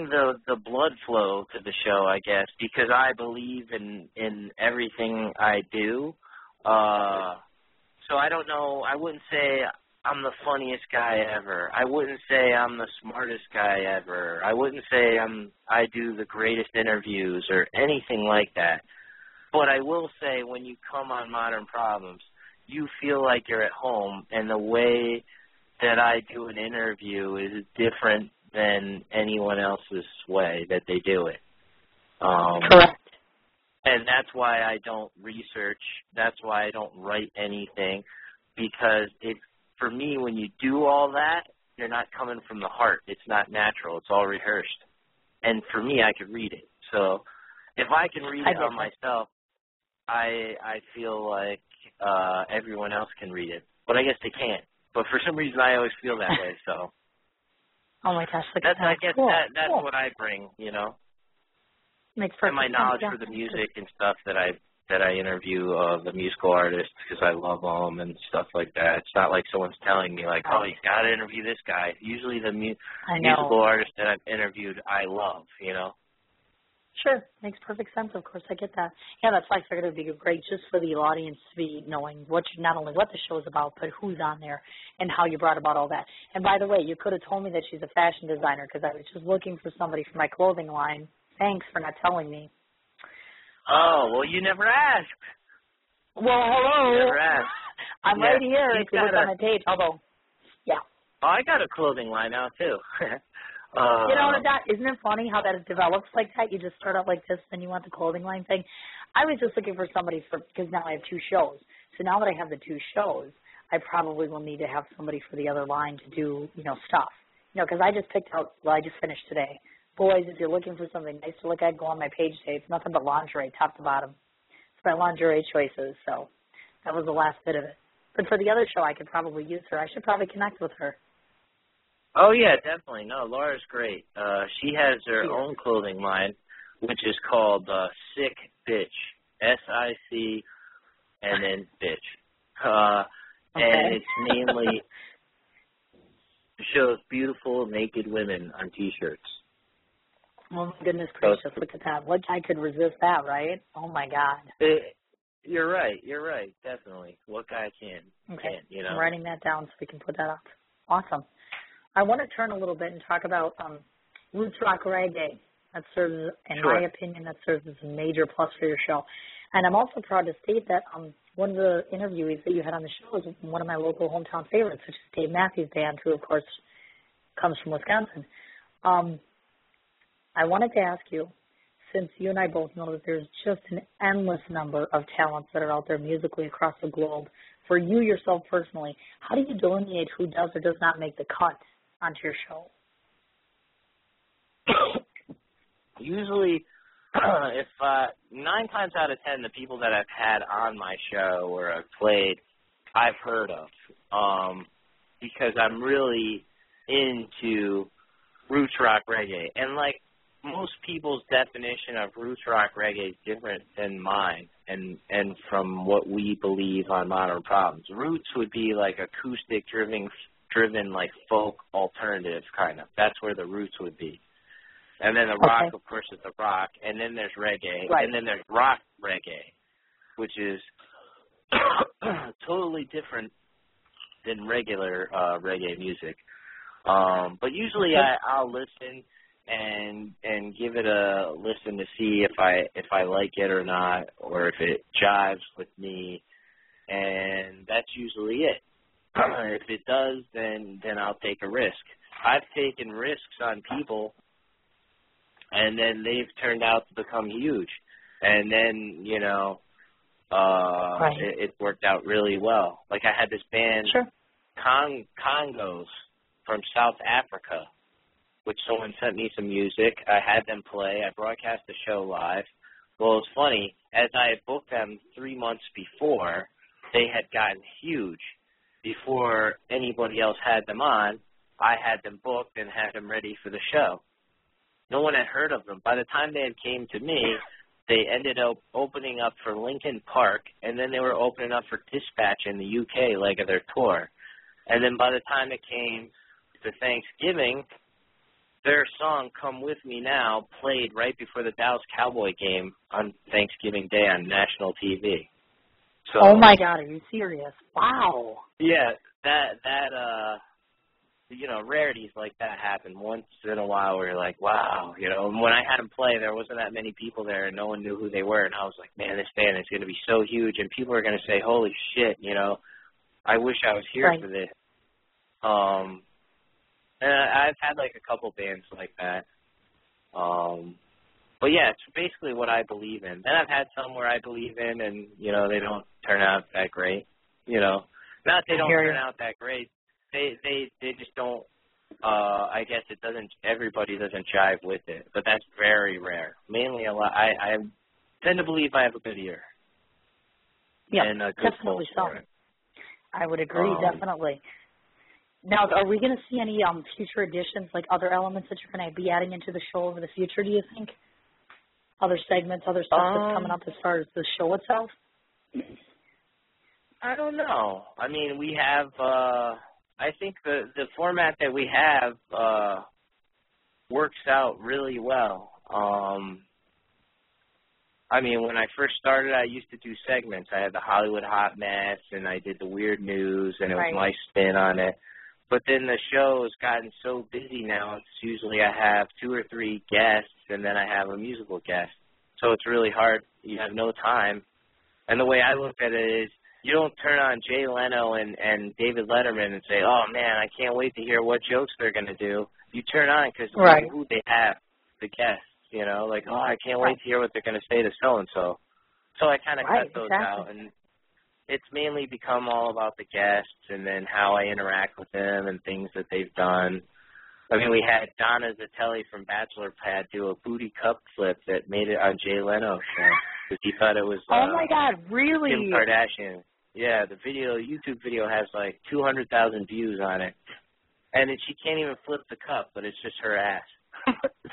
the blood flow to the show, I guess, because I believe in everything I do. So I don't know. I wouldn't say I'm the funniest guy ever. I wouldn't say I'm the smartest guy ever. I wouldn't say I do the greatest interviews or anything like that. But I will say when you come on Modern Problems, you feel like you're at home, and the way that I do an interview is different than anyone else's way that they do it. Correct. And that's why I don't research. That's why I don't write anything, because for me, when you do all that, you're not coming from the heart. It's not natural. It's all rehearsed. And for me, I could read it. So if I can read it on myself, I feel like everyone else can read it. But I guess they can't. But for some reason, I always feel that way. So oh my gosh, look that's at that. I guess Cool. that's what I bring, you know. Makes perfect and my knowledge sense. for the music and stuff that I interview the musical artists because I love them and stuff like that. It's not like someone's telling me like, oh, you got to interview this guy. Usually the musical artist that I've interviewed, I love, you know. Sure, makes perfect sense. Of course, I get that. Yeah, that's why I figured it would be great just for the audience to be knowing not only what the show is about, but who's on there and how you brought about all that. And by the way, you could have told me that she's a fashion designer because I was just looking for somebody for my clothing line. Thanks for not telling me. Oh, well, you never asked. Well, hello. You never asked. I'm right here if you look on my page. Although, yeah. Oh, I got a clothing line now, too. You know, isn't it funny how that develops like that? You just start out like this, then you want the clothing line thing. I was just looking for somebody because now I have 2 shows. So now that I have the 2 shows, I probably will need to have somebody for the other line to do, stuff. Because I just finished today. Boys, if you're looking for something nice to look at, go on my page today. It's nothing but lingerie, top to bottom. It's my lingerie choices, so that was the last bit of it. But for the other show, I could probably use her. I should probably connect with her. Oh, yeah, definitely. No, Laura's great. She has her own clothing line, which is called Sick Bitch, S-I-C, and then bitch. And it's mainly shows beautiful naked women on T-shirts. Oh, my goodness gracious, look at that. What guy could resist that, right? Oh, my God. You're right, definitely. What guy can? Okay, you know? I'm writing that down so we can put that up. Awesome. I want to turn a little bit and talk about roots rock reggae. That serves, in my opinion, that serves as a major plus for your show. And I'm also proud to state that one of the interviewees that you had on the show is one of my local hometown favorites, which is Dave Matthews Band, who, of course, comes from Wisconsin. I wanted to ask you, since you and I both know that there's just an endless number of talents that are out there musically across the globe, for you yourself personally, how do you delineate who does or does not make the cut onto your show? Usually, if 9 times out of 10, the people that I've had on my show or I've played, I've heard of, because I'm really into roots rock reggae. And like most people's definition of roots rock reggae is different than mine and from what we believe on Modern Problems. Roots would be like acoustic driven like folk alternative kind of. That's where the roots would be. And then the rock, of course, is the rock. And then there's reggae. Right. And then there's rock reggae, which is totally different than regular reggae music. But usually I'll listen and give it a listen to see if I like it or not, or if it jives with me, and that's usually it. If it does, then I'll take a risk. I've taken risks on people, and then they've turned out to become huge, and then it worked out really well. Like I had this band, Congos from South Africa, which someone sent me some music. I had them play. I broadcast the show live. Well, it's funny. As I had booked them 3 months before, they had gotten huge. Before anybody else had them on, I had them booked and had them ready for the show. No one had heard of them. By the time they came to me, they ended up opening up for Linkin Park, and then they were opening up for Dispatch in the UK, leg of their tour. And then by the time it came to Thanksgiving, their song, Come With Me Now, played right before the Dallas Cowboy game on Thanksgiving Day on national TV. So, oh, my God, are you serious? Wow. Yeah, that rarities like that happen once in a while where you're like, wow. And when I had them play, there wasn't that many people there, and no one knew who they were. And I was like, man, this band is going to be so huge, and people are going to say, holy shit, I wish I was here for this. And I I've had like a couple bands like that. But yeah, it's basically what I believe in. Then I've had some where I believe in, and they don't turn out that great. Not that they don't turn out that great. They just don't. I guess everybody doesn't jive with it, but that's very rare. Mainly a lot. I tend to believe I have a good ear. Yeah, and a good definitely pulse so. for it. I would agree, definitely. Now, are we going to see any future additions, like other elements that you're going to be adding into the show over the future, do you think? Other segments, other stuff that's coming up as far as the show itself? I don't know. I mean, we have, I think the format that we have works out really well. I mean, when I first started, I used to do segments. I had the Hollywood Hot Mess, and I did the Weird News, and it was my spin on it. But then the show has gotten so busy now, it's usually I have 2 or 3 guests, and then I have a musical guest. So it's really hard. You have no time. And the way I look at it is, you don't turn on Jay Leno and David Letterman and say, oh, man, I can't wait to hear what jokes they're going to do. You turn on because who they have, the guests, like, oh, I can't wait to hear what they're going to say to so-and-so. So I kind of cut those out, and it's mainly become all about the guests and then how I interact with them and things that they've done. I mean, we had Donna Zatelli from Bachelor Pad do a booty cup flip that made it on Jay Leno's show because he thought it was oh my God, really? Kim Kardashian. Yeah, the YouTube video has like 200,000 views on it. And she can't even flip the cup, but it's just her ass.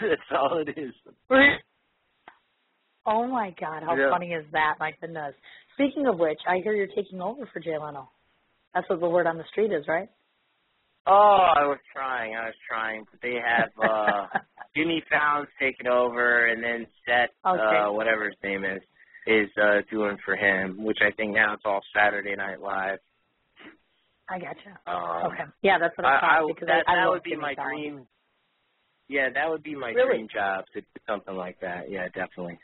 That's all it is. Oh, my God. How funny is that? My goodness. Speaking of which, I hear you're taking over for Jay Leno. That's what the word on the street is, right? Oh, I was trying. But they have Jimmy Fallon's taking over, and then Seth, whatever his name is doing for him, which I think now it's all Saturday Night Live. I gotcha. Okay. Yeah, that's what I thought. That would be my dream. Yeah, that would be my dream job to do something like that. Yeah, definitely.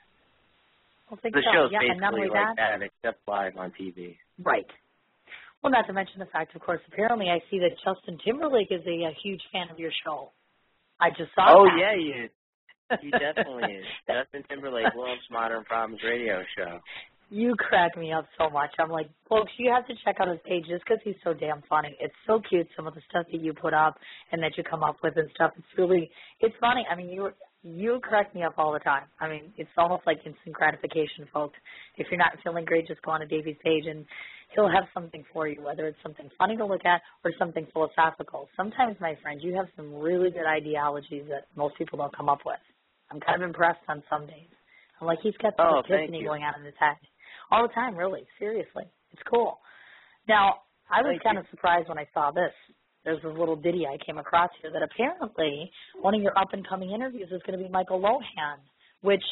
The show's basically like that, except live on TV. Right. Well, not to mention the fact, of course, apparently I see that Justin Timberlake is a huge fan of your show. I just saw that. Oh, yeah, he is. He definitely is. Justin Timberlake loves Modern Problems radio show. You crack me up so much. I'm like, folks, you have to check out his page just because he's so damn funny. It's so cute, some of the stuff that you put up and that you come up with and stuff. It's funny. I mean, you crack me up all the time. I mean, it's almost like instant gratification, folks. If you're not feeling great, just go on to Davey's page and he'll have something for you, whether it's something funny to look at or something philosophical. Sometimes, my friend, you have some really good ideologies that most people don't come up with. I'm kind of impressed on some days. I'm like, he's got some epiphany going on in his head. All the time, really. Seriously. It's cool. Now, I was kind of surprised when I saw this. There's this little ditty I came across here that apparently one of your up-and-coming interviews is going to be Michael Lohan, which,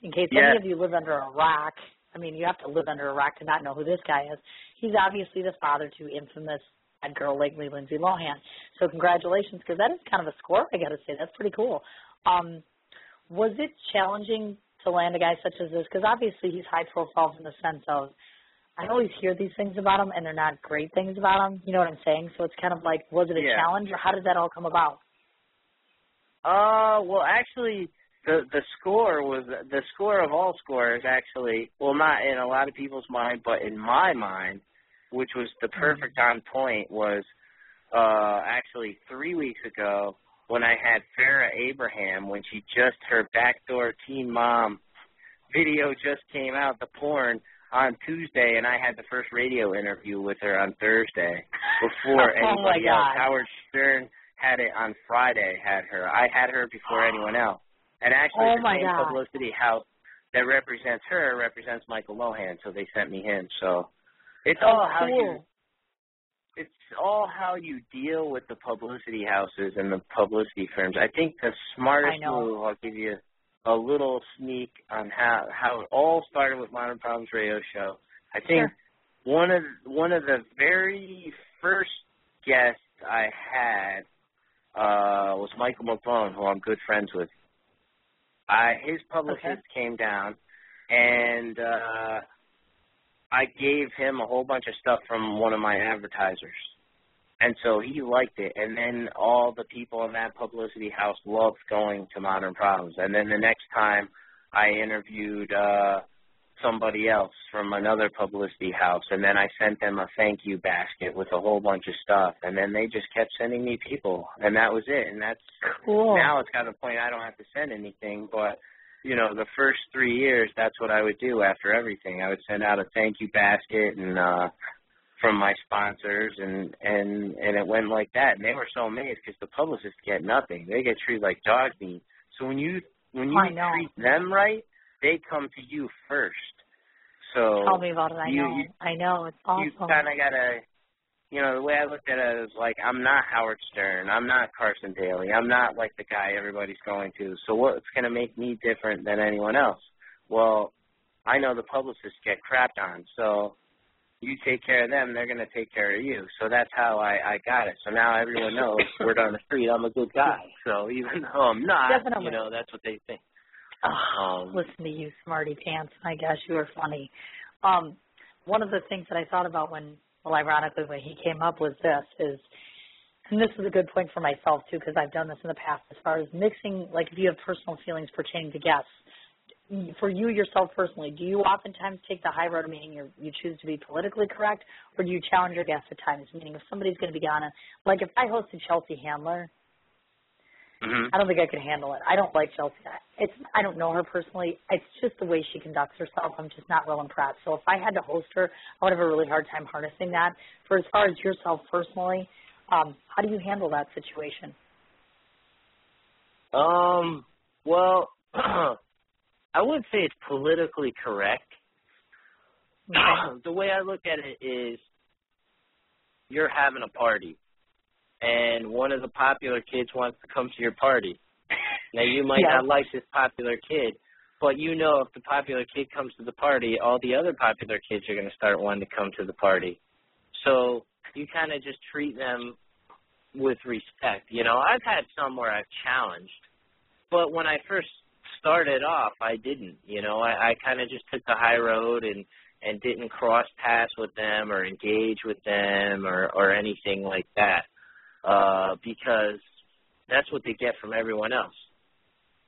in case any of you live under a rock, I mean, you have to live under a rock to not know who this guy is. He's obviously the father to infamous bad girl Legally Lindsay Lohan. So congratulations, because that is kind of a score, I got to say. That's pretty cool. Was it challenging to land a guy such as this? Because obviously he's high profile in the sense of, I always hear these things about him, and they're not great things about him. You know what I'm saying? So it's kind of like, was it a challenge, or how did that all come about? Well, actually, the score of all scores, actually, well, not in a lot of people's mind, but in my mind, which was the perfect on point, was actually 3 weeks ago when I had Farrah Abraham, when her Backdoor Teen Mom video just came out, the porn, on Tuesday, and I had the first radio interview with her on Thursday before anybody else. Howard Stern had it on Friday, I had her before anyone else. And actually the same publicity house that represents her represents Michael Lohan, so they sent me him. So it's all how you deal with the publicity houses and the publicity firms. I think the smartest move, I'll give you a little sneak on how it all started with Modern Problems Radio Show. I think one of the very first guests I had was Michael McClone, who I'm good friends with. His publicist came down, and I gave him a whole bunch of stuff from one of my advertisers. And so he liked it. And then all the people in that publicity house loved going to Modern Problems. And then the next time I interviewed somebody else from another publicity house, and then I sent them a thank you basket with a whole bunch of stuff, and then they just kept sending me people, and that was it. And that's cool. Now it's got to the point I don't have to send anything, but you know, the first 3 years, that's what I would do after everything. I would send out a thank you basket and from my sponsors, and it went like that. And they were so amazed because the publicists get nothing; they get treated like dog meat. So when you treat them right, they come to you first. So tell me about it. I know. It's awesome. You kind of got to, you know, the way I looked at it is like, I'm not Howard Stern. I'm not Carson Daly. I'm not like the guy everybody's going to. So what's going to make me different than anyone else? Well, I know the publicists get crapped on. So you take care of them, they're going to take care of you. So that's how I got it. So now everyone knows word on the street, I'm a good guy. So even though I'm not, Definitely. you know, that's what they think. Listen to you, smarty pants. I guess you were funny. One of the things that I thought about ironically, when he came up with this and this is a good point for myself, too, because I've done this in the past as far as mixing, like if you have personal feelings pertaining to guests. For you yourself personally, do you oftentimes take the high road, meaning you choose to be politically correct, or do you challenge your guests at times, meaning if somebody's going to be on like if I hosted Chelsea Handler, I don't think I could handle it. I don't like Chelsea. I don't know her personally. It's just the way she conducts herself. I'm just not real impressed. So if I had to host her, I would have a really hard time harnessing that. For as far as yourself personally, how do you handle that situation? Well, I wouldn't say it's politically correct. Okay. The way I look at it is you're having a party, and one of the popular kids wants to come to your party. Now, you might not like this popular kid, but you know if the popular kid comes to the party, all the other popular kids are going to start wanting to come to the party. So you kind of just treat them with respect. You know, I've had some where I've challenged, but when I first started off, I didn't. You know, I kind of just took the high road and didn't cross paths with them or engage with them or anything like that. Because that's what they get from everyone else.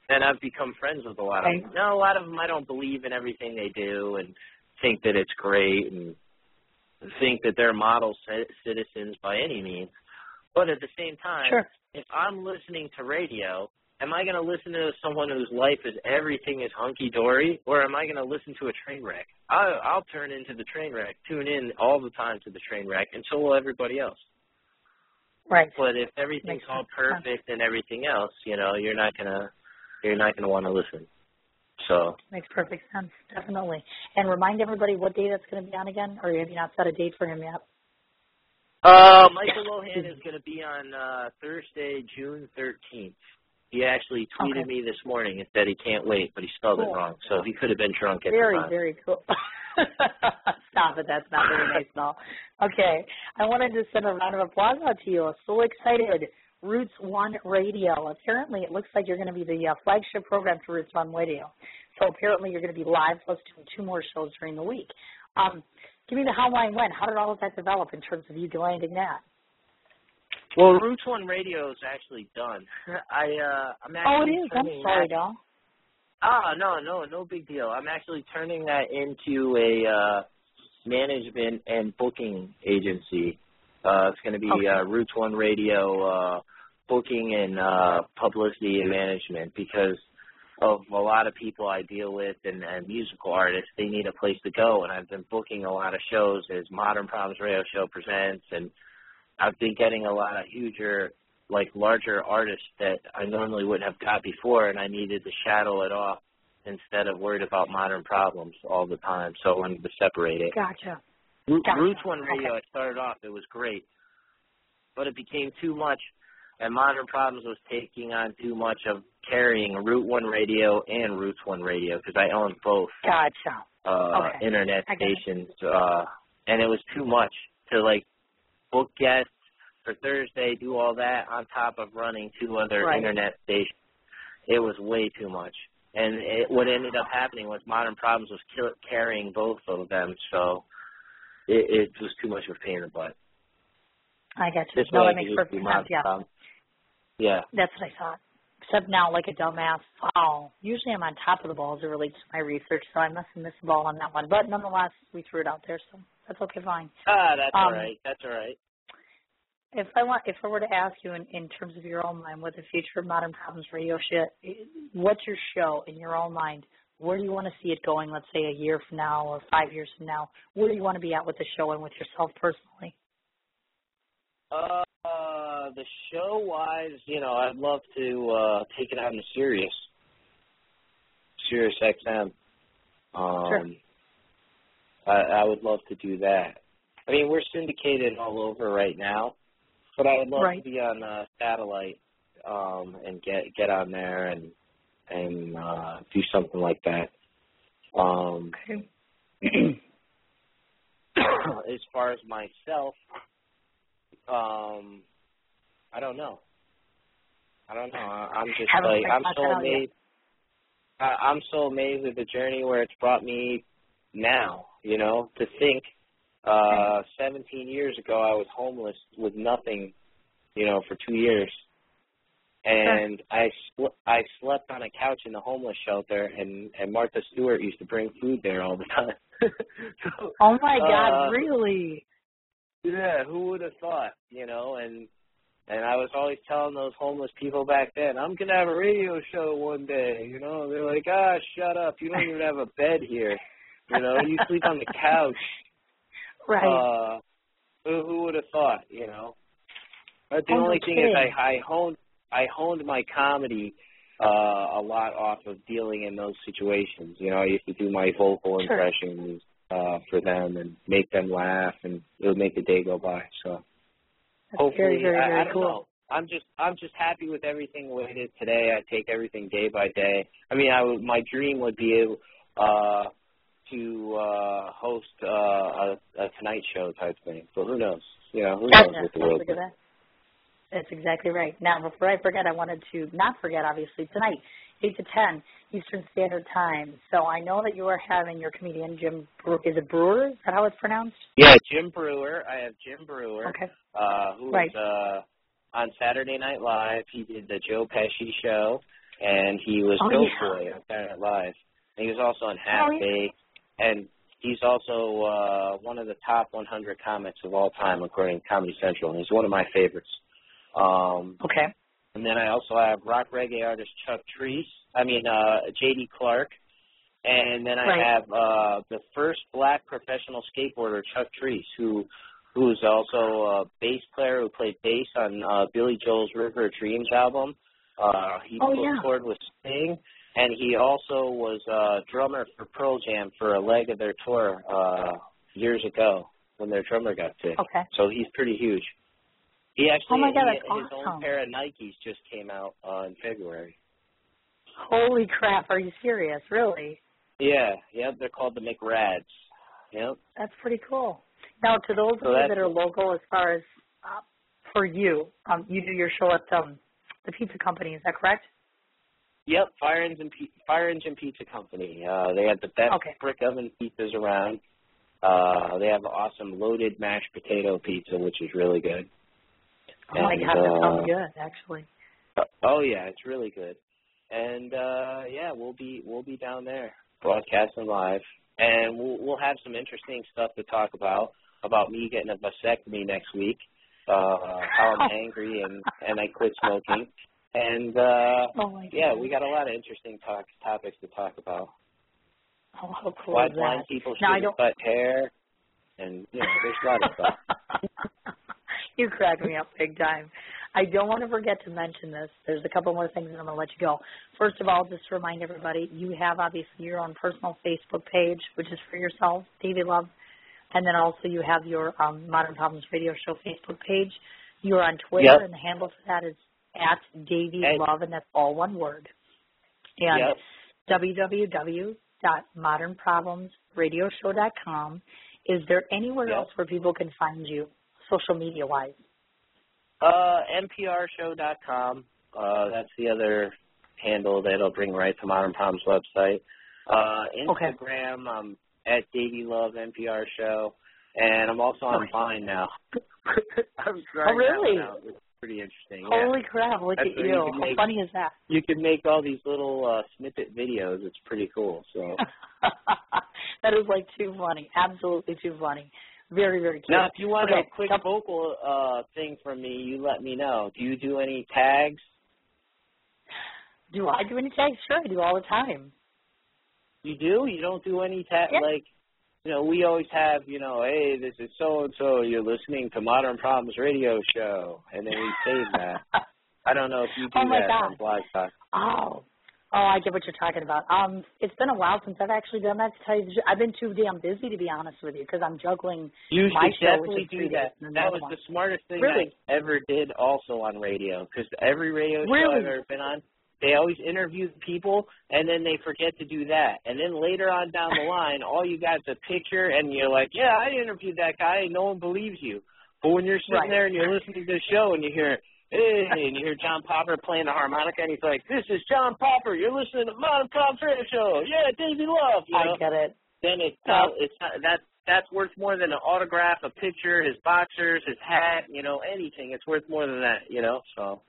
And I've become friends with a lot of them. Now, a lot of them I don't believe in everything they do and think that it's great and think that they're model citizens by any means. But at the same time, if I'm listening to radio, am I going to listen to someone whose life is everything is hunky-dory, or am I going to listen to a train wreck? I'll turn into the train wreck, tune in all the time to the train wreck, and so will everybody else. Right. But if everything's all perfect and everything else, you know, you're not gonna want to listen. So makes perfect sense, definitely. And remind everybody what day that's going to be on again, or have you not set a date for him yet? Michael Lohan is going to be on Thursday, June 13th. He actually tweeted me this morning and said he can't wait, but he spelled it wrong, so he could have been drunk at the time. Very cool. Stop it. That's not very nice at all. Okay. I wanted to send a round of applause out to you. I'm so excited. Roots One Radio. Apparently, it looks like you're going to be the flagship program for Roots One Radio. So apparently, you're going to be live plus doing 2 more shows during the week. Give me the how, why, and when. How did all of that develop in terms of you landing that? Well, Roots One Radio is actually done. I'm actually it is. I'm sorry, doll. No big deal. I'm actually turning that into a management and booking agency. It's going to be Roots One Radio booking and publicity and management, because of a lot of people I deal with and musical artists. They need a place to go, and I've been booking a lot of shows as Modern Problems Radio Show presents, and I've been getting a lot of larger artists that I normally wouldn't have got before, and I needed to shadow it off instead of worried about Modern Problems all the time. So I wanted to separate it. Gotcha. Roots One Radio, I started off, it was great, but it became too much, and Modern Problems was taking on too much of carrying Root One Radio and Roots One Radio, because I own both internet stations, and it was too much to book guests for Thursday, do all that on top of running 2 other internet stations. It was way too much. And what ended up happening was Modern Problems was carrying both of them, so it was too much of a pain in the butt. I got you. This No, way that I makes can just perfect do sense, yeah. Yeah. That's what I thought. Except now, like a dumbass, usually I'm on top of the ball as it relates to my research, so I must have missed the ball on that one. But nonetheless, we threw it out there, so that's okay, fine. That's all right. That's all right. If I were to ask you in terms of your own mind, what the future of Modern Problems Radio what's your show in your own mind? Where do you want to see it going, let's say a year from now or 5 years from now? Where do you want to be at with the show and with yourself personally? The show-wise, I'd love to take it out into Sirius XM. Sure. I would love to do that. I mean, we're syndicated all over right now, but I would love to be on satellite and get on there and do something like that. Okay. As far as myself, I don't know. I'm just I'm so amazed with the journey where it's brought me now. To think 17 years ago I was homeless with nothing, for 2 years. And I slept on a couch in the homeless shelter, and Martha Stewart used to bring food there all the time. Oh my God, really? Yeah, who would have thought, and I was always telling those homeless people back then, I'm going to have a radio show one day, They're like, shut up, you don't even have a bed here, you sleep on the couch. Right. Who would have thought, But the only thing is I honed my comedy a lot off of dealing in those situations. I used to do my vocal impressions for them and make them laugh, and it would make the day go by. So that's hopefully, very, very, I don't cool. know. I'm just happy with everything the way it is today. I take everything day by day. I mean, my dream would be able to host a Tonight Show type thing. But who knows? Who knows what the world is. That's exactly right. Now, before I forget, I wanted to not forget, obviously, tonight, 8 to 10 Eastern Standard Time. So I know that you are having your comedian, Jim Brewer. Is it Brewer? Is that how it's pronounced? Yeah, Jim Brewer. I have Jim Brewer, who was on Saturday Night Live. He did the Joe Pesci show, and he was Boy on Saturday Night Live. And he was also on Half Baked, and he's also one of the top 100 comics of all time, according to Comedy Central, and he's one of my favorites. And then I also have rock reggae artist J.D. Clark. And then I have the first black professional skateboarder, Chuck Treese, who's also a bass player who played bass on Billy Joel's River of Dreams album. He toured with Sting, and he also was a drummer for Pearl Jam for a leg of their tour years ago when their drummer got sick. So he's pretty huge. He actually, his own pair of Nikes just came out in February. Holy crap, are you serious? Really? Yeah, they're called the McRads. Yep. That's pretty cool. Now, to those of you that are local, as far as for you, you do your show at the pizza company, is that correct? Yep, Fire Engine Pizza Company. They have the best brick oven pizzas around. They have awesome loaded mashed potato pizza, which is really good. Oh my God, that sounds good, actually. Oh yeah, it's really good. And we'll be down there broadcasting live, and we'll have some interesting stuff to talk about me getting a vasectomy next week, how I'm angry and I quit smoking, and we got a lot of interesting topics to talk about. Oh, how cool Why is blind that? people shouldn't cut hair, and there's a lot of stuff. You crack me up big time. I don't want to forget to mention this. There's a couple more things, and I'm going to let you go. First of all, just to remind everybody, you have obviously your own personal Facebook page, which is for yourself, Daveylove, and then also you have your Modern Problems Radio Show Facebook page. You're on Twitter, and the handle for that is @Daveylove, and that's all one word. And www.modernproblemsradioshow.com. Is there anywhere else where people can find you, social media-wise? NPRshow.com. That's the other handle that'll bring right to Modern Problems website. Instagram, at Daveylove NPR Show. and I'm also on Vine now. I'm trying really? that one out. It's pretty interesting. Holy yeah. crap, look That's at where you. can How funny is that? You can make all these little snippet videos. It's pretty cool. So that is like too funny. Absolutely too funny. Very, very cute. now, if you want okay, a quick vocal thing from me, you let me know. Do you do any tags? Do I do any tags? Sure, I do all the time. You do? You don't do any tags? Yeah. Like, you know, we always have, you know, hey, this is so-and-so, you're listening to Modern Problems Radio Show, and then we save that. I don't know if you do that on Blog Talk. Oh, I get what you're talking about. It's been a while since I've actually done that. To tell you, I've been too damn busy, to be honest with you, because I'm juggling my show, which is do that. That was the smartest thing I ever did also on radio, because every radio show I've ever been on, they always interview people, and then they forget to do that. And then later on down the line, all you got is a picture, and you're like, yeah, I interviewed that guy, and no one believes you. But when you're sitting there and you're listening to the show, and you hear, hey, and you hear John Popper playing the harmonica, and he's like, this is John Popper. You're listening to Modern Problems Radio Show. Yeah, Daveylove. You know? I get it. Then that's worth more than an autograph, a picture, his boxers, his hat, you know, anything. It's worth more than that, you know, so.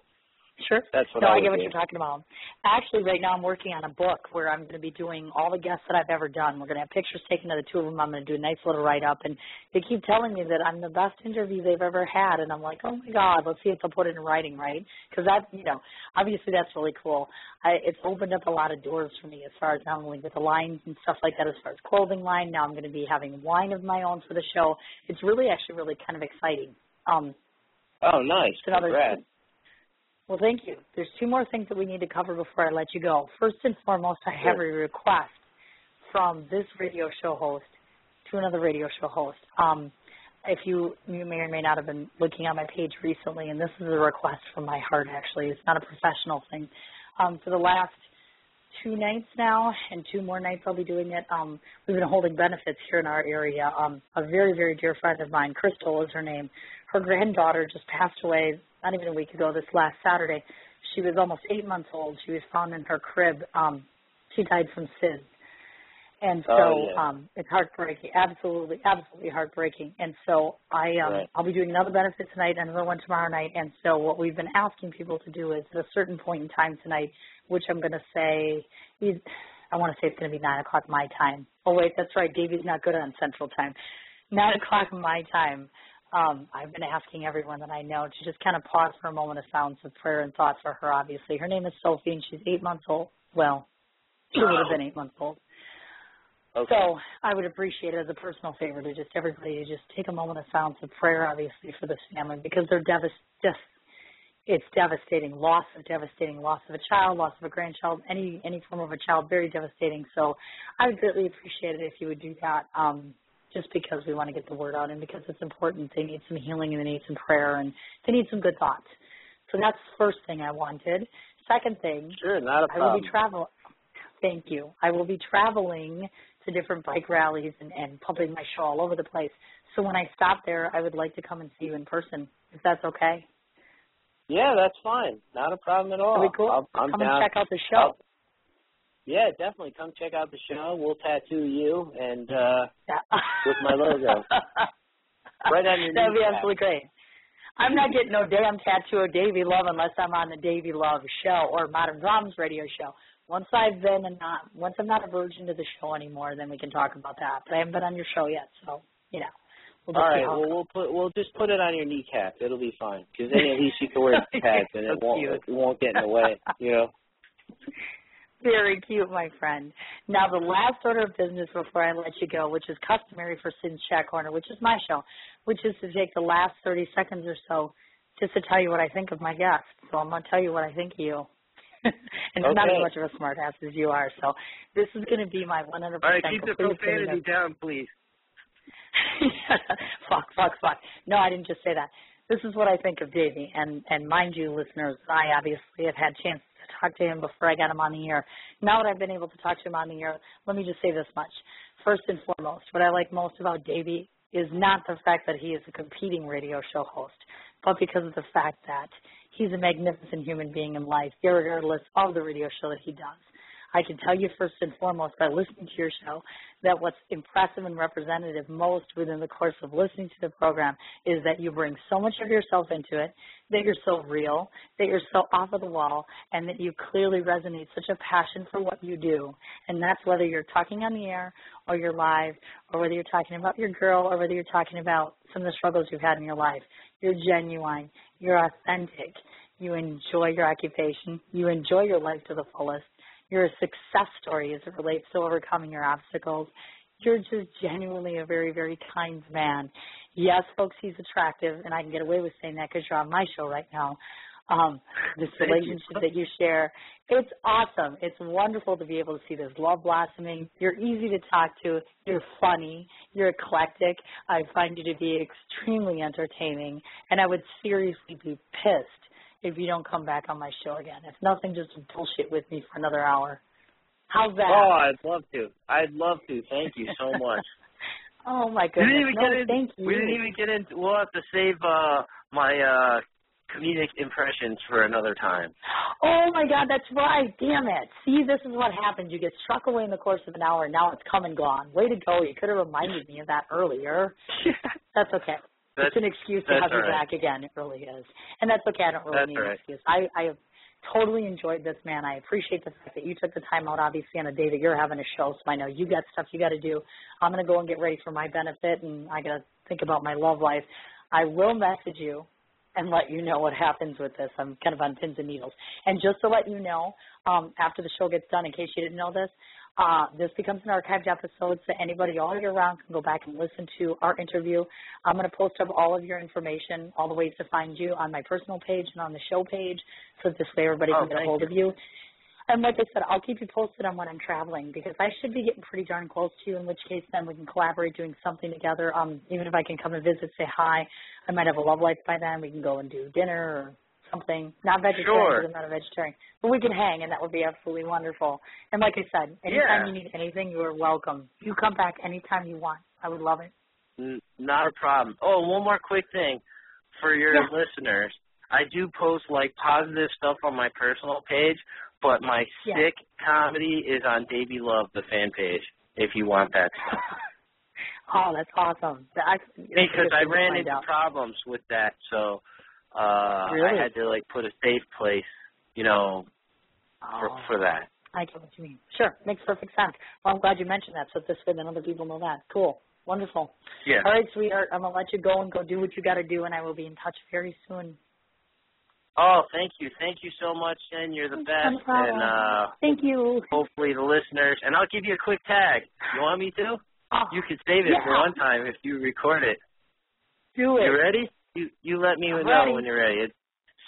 Sure. That's what I get what you're talking about. Actually, right now I'm working on a book where I'm going to be doing all the guests that I've ever done. We're going to have pictures taken of the two of them. I'm going to do a nice little write-up. And they keep telling me that I'm the best interview they've ever had. And I'm like, oh, my God, let's see if they'll put it in writing, right? Because that, you know, obviously that's really cool. It's opened up a lot of doors for me as far as not only with the lines and stuff like that, as far as clothing line. Now I'm going to be having wine of my own for the show. It's really kind of exciting. Oh, nice. Congrats. Well, thank you. There's two more things that we need to cover before I let you go. First and foremost, I have a request from this radio show host to another radio show host. If you may or may not have been looking at my page recently, and this is a request from my heart, actually. It's not a professional thing. For the last 2 nights now, and 2 more nights I'll be doing it, we've been holding benefits here in our area. A very, very dear friend of mine, Crystal is her name, her granddaughter just passed away not even a week ago, this last Saturday. She was almost 8 months old. She was found in her crib. She died from SIDS. And so it's heartbreaking, absolutely heartbreaking. And so I'll be doing another benefit tonight and another one tomorrow night. And so what we've been asking people to do is at a certain point in time tonight, which I'm going to say, I want to say it's going to be 9 o'clock my time. Oh, wait, that's right. Davey's not good on Central Time. 9 o'clock my time. I've been asking everyone that I know to just kind of pause for a moment of silence of prayer and thought for her, obviously. Her name is Sophie, and she's 8 months old. Well, she would have been 8 months old. Okay. So I would appreciate it as a personal favor to just everybody to just take a moment of silence of prayer, obviously, for this family, because they're it's devastating. Loss of a child, loss of a grandchild, any form of a child, very devastating. So I would greatly appreciate it if you would do that. Just because we want to get the word out and because it's important. They need some healing and they need some prayer and they need some good thoughts. So that's the first thing I wanted. Second thing, sure, not a problem. I will be Thank you. I will be traveling to different bike rallies and pumping my show all over the place. So when I stop there, I would like to come and see you in person, if that's okay. Yeah, that's fine. Not a problem at all. That'd be cool. I'm come down. And check out the show. Yeah, definitely. Come check out the show. We'll tattoo you and with my logo. Right on your That would be kneecap. absolutely great. I'm not getting no damn tattoo of Daveylove unless I'm on the Daveylove show or Modern Problems Radio Show. Once I'm not a virgin to the show anymore, then we can talk about that. But I haven't been on your show yet, so we'll just all right. Well, we'll just put it on your kneecap. It'll be fine because then at least you can wear the pads and it won't get in the way. You know. Very cute, my friend. Now, the last order of business before I let you go, which is customary for Sid's Chat Corner, which is my show, which is to take the last 30 seconds or so just to tell you what I think of my guest. So I'm going to tell you what I think of you. And I'm not as much of a smart ass as you are. So this is going to be my 100%. All right, keep the profanity down, please. Fuck. No, I didn't just say that. This is what I think of Davey. And mind you, listeners, I obviously have had chances to talk to him before I got him on the air. Now that I've been able to talk to him on the air, let me just say this much. First and foremost, what I like most about Davey is not the fact that he is a competing radio show host, but because of the fact that he's a magnificent human being in life, regardless of the radio show that he does. I can tell you first and foremost by listening to your show that what's impressive and representative most within the course of listening to the program is that you bring so much of yourself into it, that you're so real, that you're so off of the wall, and that you clearly resonate such a passion for what you do. And that's whether you're talking on the air or you're live, or whether you're talking about your girl, or whether you're talking about some of the struggles you've had in your life. You're genuine. You're authentic. You enjoy your occupation. You enjoy your life to the fullest. You're a success story as it relates to overcoming your obstacles. You're just genuinely a very, very kind man. Yes, folks, he's attractive, and I can get away with saying that because you're on my show right now. This relationship that you share, it's awesome. It's wonderful to be able to see this love blossoming. You're easy to talk to. You're funny. You're eclectic. I find you to be extremely entertaining, and I would seriously be pissed if you don't come back on my show again. If nothing, just bullshit with me for another hour. How's that? Oh, I'd love to. I'd love to. Thank you so much. Oh, my goodness. Thank you. We didn't even get into, we'll have to save my comedic impressions for another time. Oh, my God, that's right. Damn it. See, this is what happens. You get struck away in the course of an hour, and now it's come and gone. Way to go. You could have reminded me of that earlier. That's okay. It's an excuse to have you back again. It really is. And that's okay. I don't really need an excuse. I have totally enjoyed this, man. I appreciate the fact that you took the time out, obviously, on a day that you're having a show, so I know you got stuff you got to do. I'm going to go and get ready for my benefit, and I got to think about my love life. I will message you and let you know what happens with this. I'm kind of on pins and needles. And just to let you know, after the show gets done, in case you didn't know this becomes an archived episode, so anybody all year round can go back and listen to our interview. I'm going to post up all of your information, all the ways to find you on my personal page and on the show page, so this way everybody can get a hold of you. And like I said, I'll keep you posted on when I'm traveling, because I should be getting pretty darn close to you, in which case then we can collaborate doing something together. Even if I can come and visit, say hi, I might have a love life by then. We can go and do dinner or something. Not vegetarian, because I'm not a vegetarian. But we can hang, and that would be absolutely wonderful. And like I said, anytime you need anything, you are welcome. You come back anytime you want. I would love it. Not a problem. Oh, one more quick thing for your listeners. I do post, like, positive stuff on my personal page, but my sick comedy is on Daveylove, the fan page, if you want that stuff. Oh, that's awesome. Because I ran into problems with that, so I had to, like, put a safe place, for that. I get what you mean. Sure, makes perfect sense. Well, I'm glad you mentioned that, so this way then other people know that. Cool. Wonderful. Yeah. All right, sweetheart, I'm going to let you go and go do what you got to do, and I will be in touch very soon. Oh, thank you. Thank you so much, Jen. You're the best. And thank you. Hopefully the listeners, and I'll give you a quick tag. You want me to? Oh, you could save it for one time if you record it. Do it. You ready? You let me know when you're ready. It's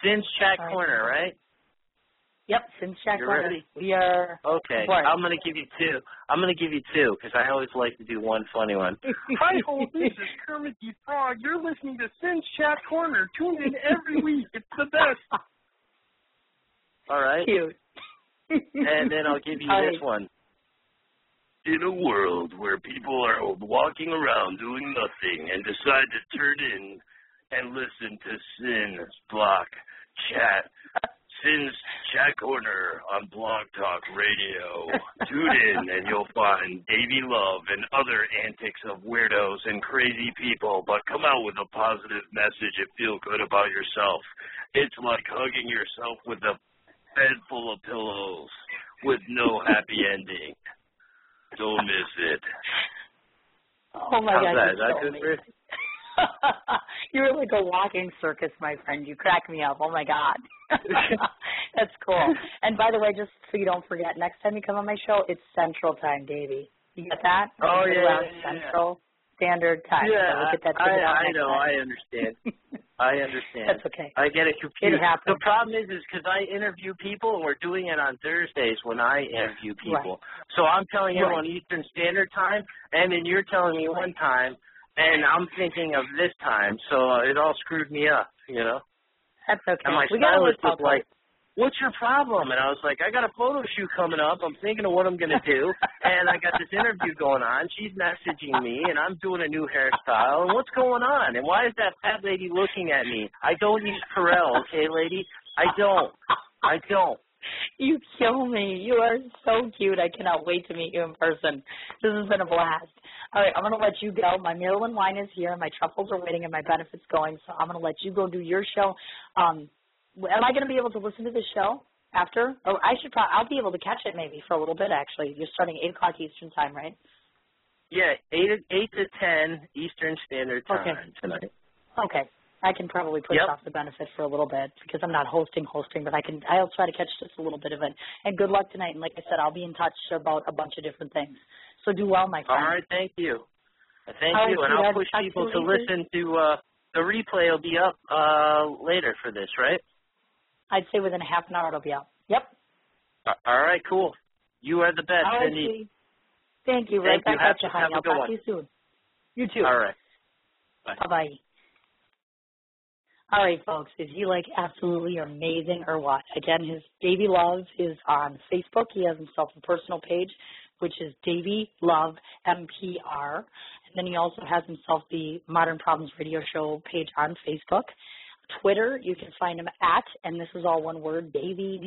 Sin's Chat Corner, right? Yep, Sin's Chat Corner. Ready? We are. Okay. I'm going to give you two. I'm going to give you two because I always like to do one funny one. Hi, ho, this is Kermit the Frog. You're listening to Sin's Chat Corner. Tune in every week. It's the best. All right. Cute. And then I'll give you this one. In a world where people are walking around doing nothing and decide to turn in and listen to Sin's Block Chat, Sin's Chat Corner on Blog Talk Radio. Tune in and you'll find Daveylove and other antics of weirdos and crazy people, but come out with a positive message and feel good about yourself. It's like hugging yourself with a bed full of pillows with no happy ending. Don't miss it. Oh, my God. Is that good for you? You're like a walking circus, my friend. You crack me up. Oh, my God. That's cool. And by the way, just so you don't forget, next time you come on my show, it's Central Time, Davey. You get that? Oh, yeah. Central Standard Time. Yeah, so we'll get that I know. Time. I understand. I understand. That's okay. I get it confused. It happens. The problem is because I interview people, and we're doing it on Thursdays when I interview people. Right. So I'm telling everyone Eastern Standard Time, and then you're telling me one time, and I'm thinking of this time. So it all screwed me up, That's okay. And my stylist was like, what's your problem? And I was like, I got a photo shoot coming up. I'm thinking of what I'm going to do. And I got this interview going on. She's messaging me, and I'm doing a new hairstyle. And what's going on? And why is that fat lady looking at me? I don't use Purell, okay, lady? I don't. You kill me. You are so cute. I cannot wait to meet you in person. This has been a blast. All right, I'm going to let you go. My Maryland wine is here. My truffles are waiting and my benefits going, so I'm going to let you go do your show. Am I going to be able to listen to the show after? Oh, I'll be able to catch it maybe for a little bit, actually. You're starting 8 o'clock Eastern time, right? Yeah, 8 to 10 Eastern Standard Time tonight. Okay. I can probably push off the benefit for a little bit because I'm not hosting, but I'll try to catch just a little bit of it. And good luck tonight. And like I said, I'll be in touch about a bunch of different things. So do well, my friend. All right, thank you. Thank you, and I'll push people to listen to the replay. Will be up later for this, right? I'd say within a half an hour it'll be up. Yep. All right, cool. You are the best, right, Cindy. Thank you. Right back at you, honey. I'll talk to you soon. You too. All right. Bye. Bye-bye. All right, folks, is he like absolutely amazing or what? Again, his Daveylove is on Facebook. He has himself a personal page, which is Daveylove MPR. And then he also has himself the Modern Problems Radio Show page on Facebook. Twitter, you can find him at, and this is all one word, Davey,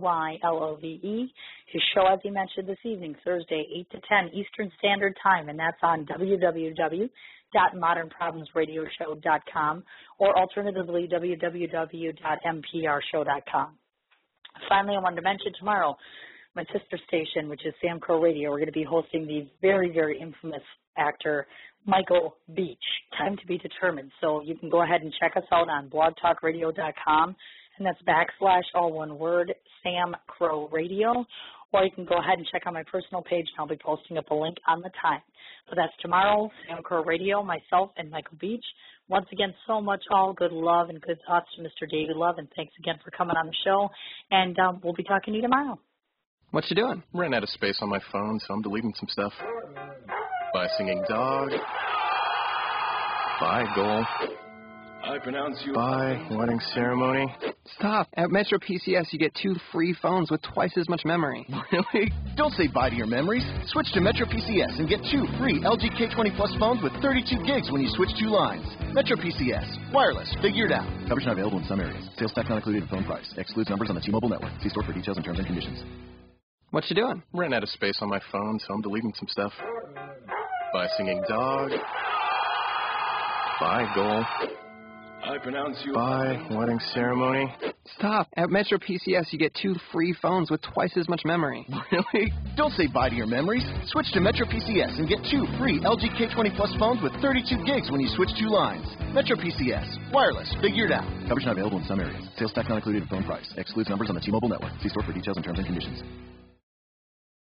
Daveylove. His show, as he mentioned this evening, Thursday, 8 to 10 Eastern Standard Time, and that's on www.modernproblemsradioshow.com or alternatively www.mprshow.com. Finally, I wanted to mention tomorrow, my sister station, which is Sam Crow Radio, we're going to be hosting the very, very infamous actor Michael Beach, Time to be Determined. So you can go ahead and check us out on blogtalkradio.com, and that's / all one word, Sam Crow Radio. Or you can go ahead and check out my personal page, and I'll be posting up a link on the time. But that's tomorrow, Sam Crow Radio, myself, and Michael Beach. Once again, so much all good love and good thoughts to Mr. Daveylove, and thanks again for coming on the show. And we'll be talking to you tomorrow. What you doing? Ran out of space on my phone, so I'm deleting some stuff. By singing dog. By goal. I pronounce you. By wedding ceremony. Stop. At Metro PCS, you get 2 free phones with twice as much memory. Really? Don't say bye to your memories. Switch to Metro PCS and get 2 free LG K20 Plus phones with 32 gigs when you switch 2 lines. Metro PCS. Wireless. Figured out. Coverage not available in some areas. Sales tax not included in phone price. Excludes numbers on the T-Mobile network. See store for details and terms and conditions. What you doing? Ran out of space on my phone, so I'm deleting some stuff. By singing dog. By goal. I pronounce you. By wedding ceremony. Stop. At Metro PCS, you get 2 free phones with twice as much memory. Really? Don't say bye to your memories. Switch to Metro PCS and get 2 free LG K20 Plus phones with 32 gigs when you switch 2 lines. Metro PCS. Wireless. Figured out. Coverage not available in some areas. Sales tax not included in phone price. Excludes numbers on the T-Mobile network. See store for details and terms and conditions.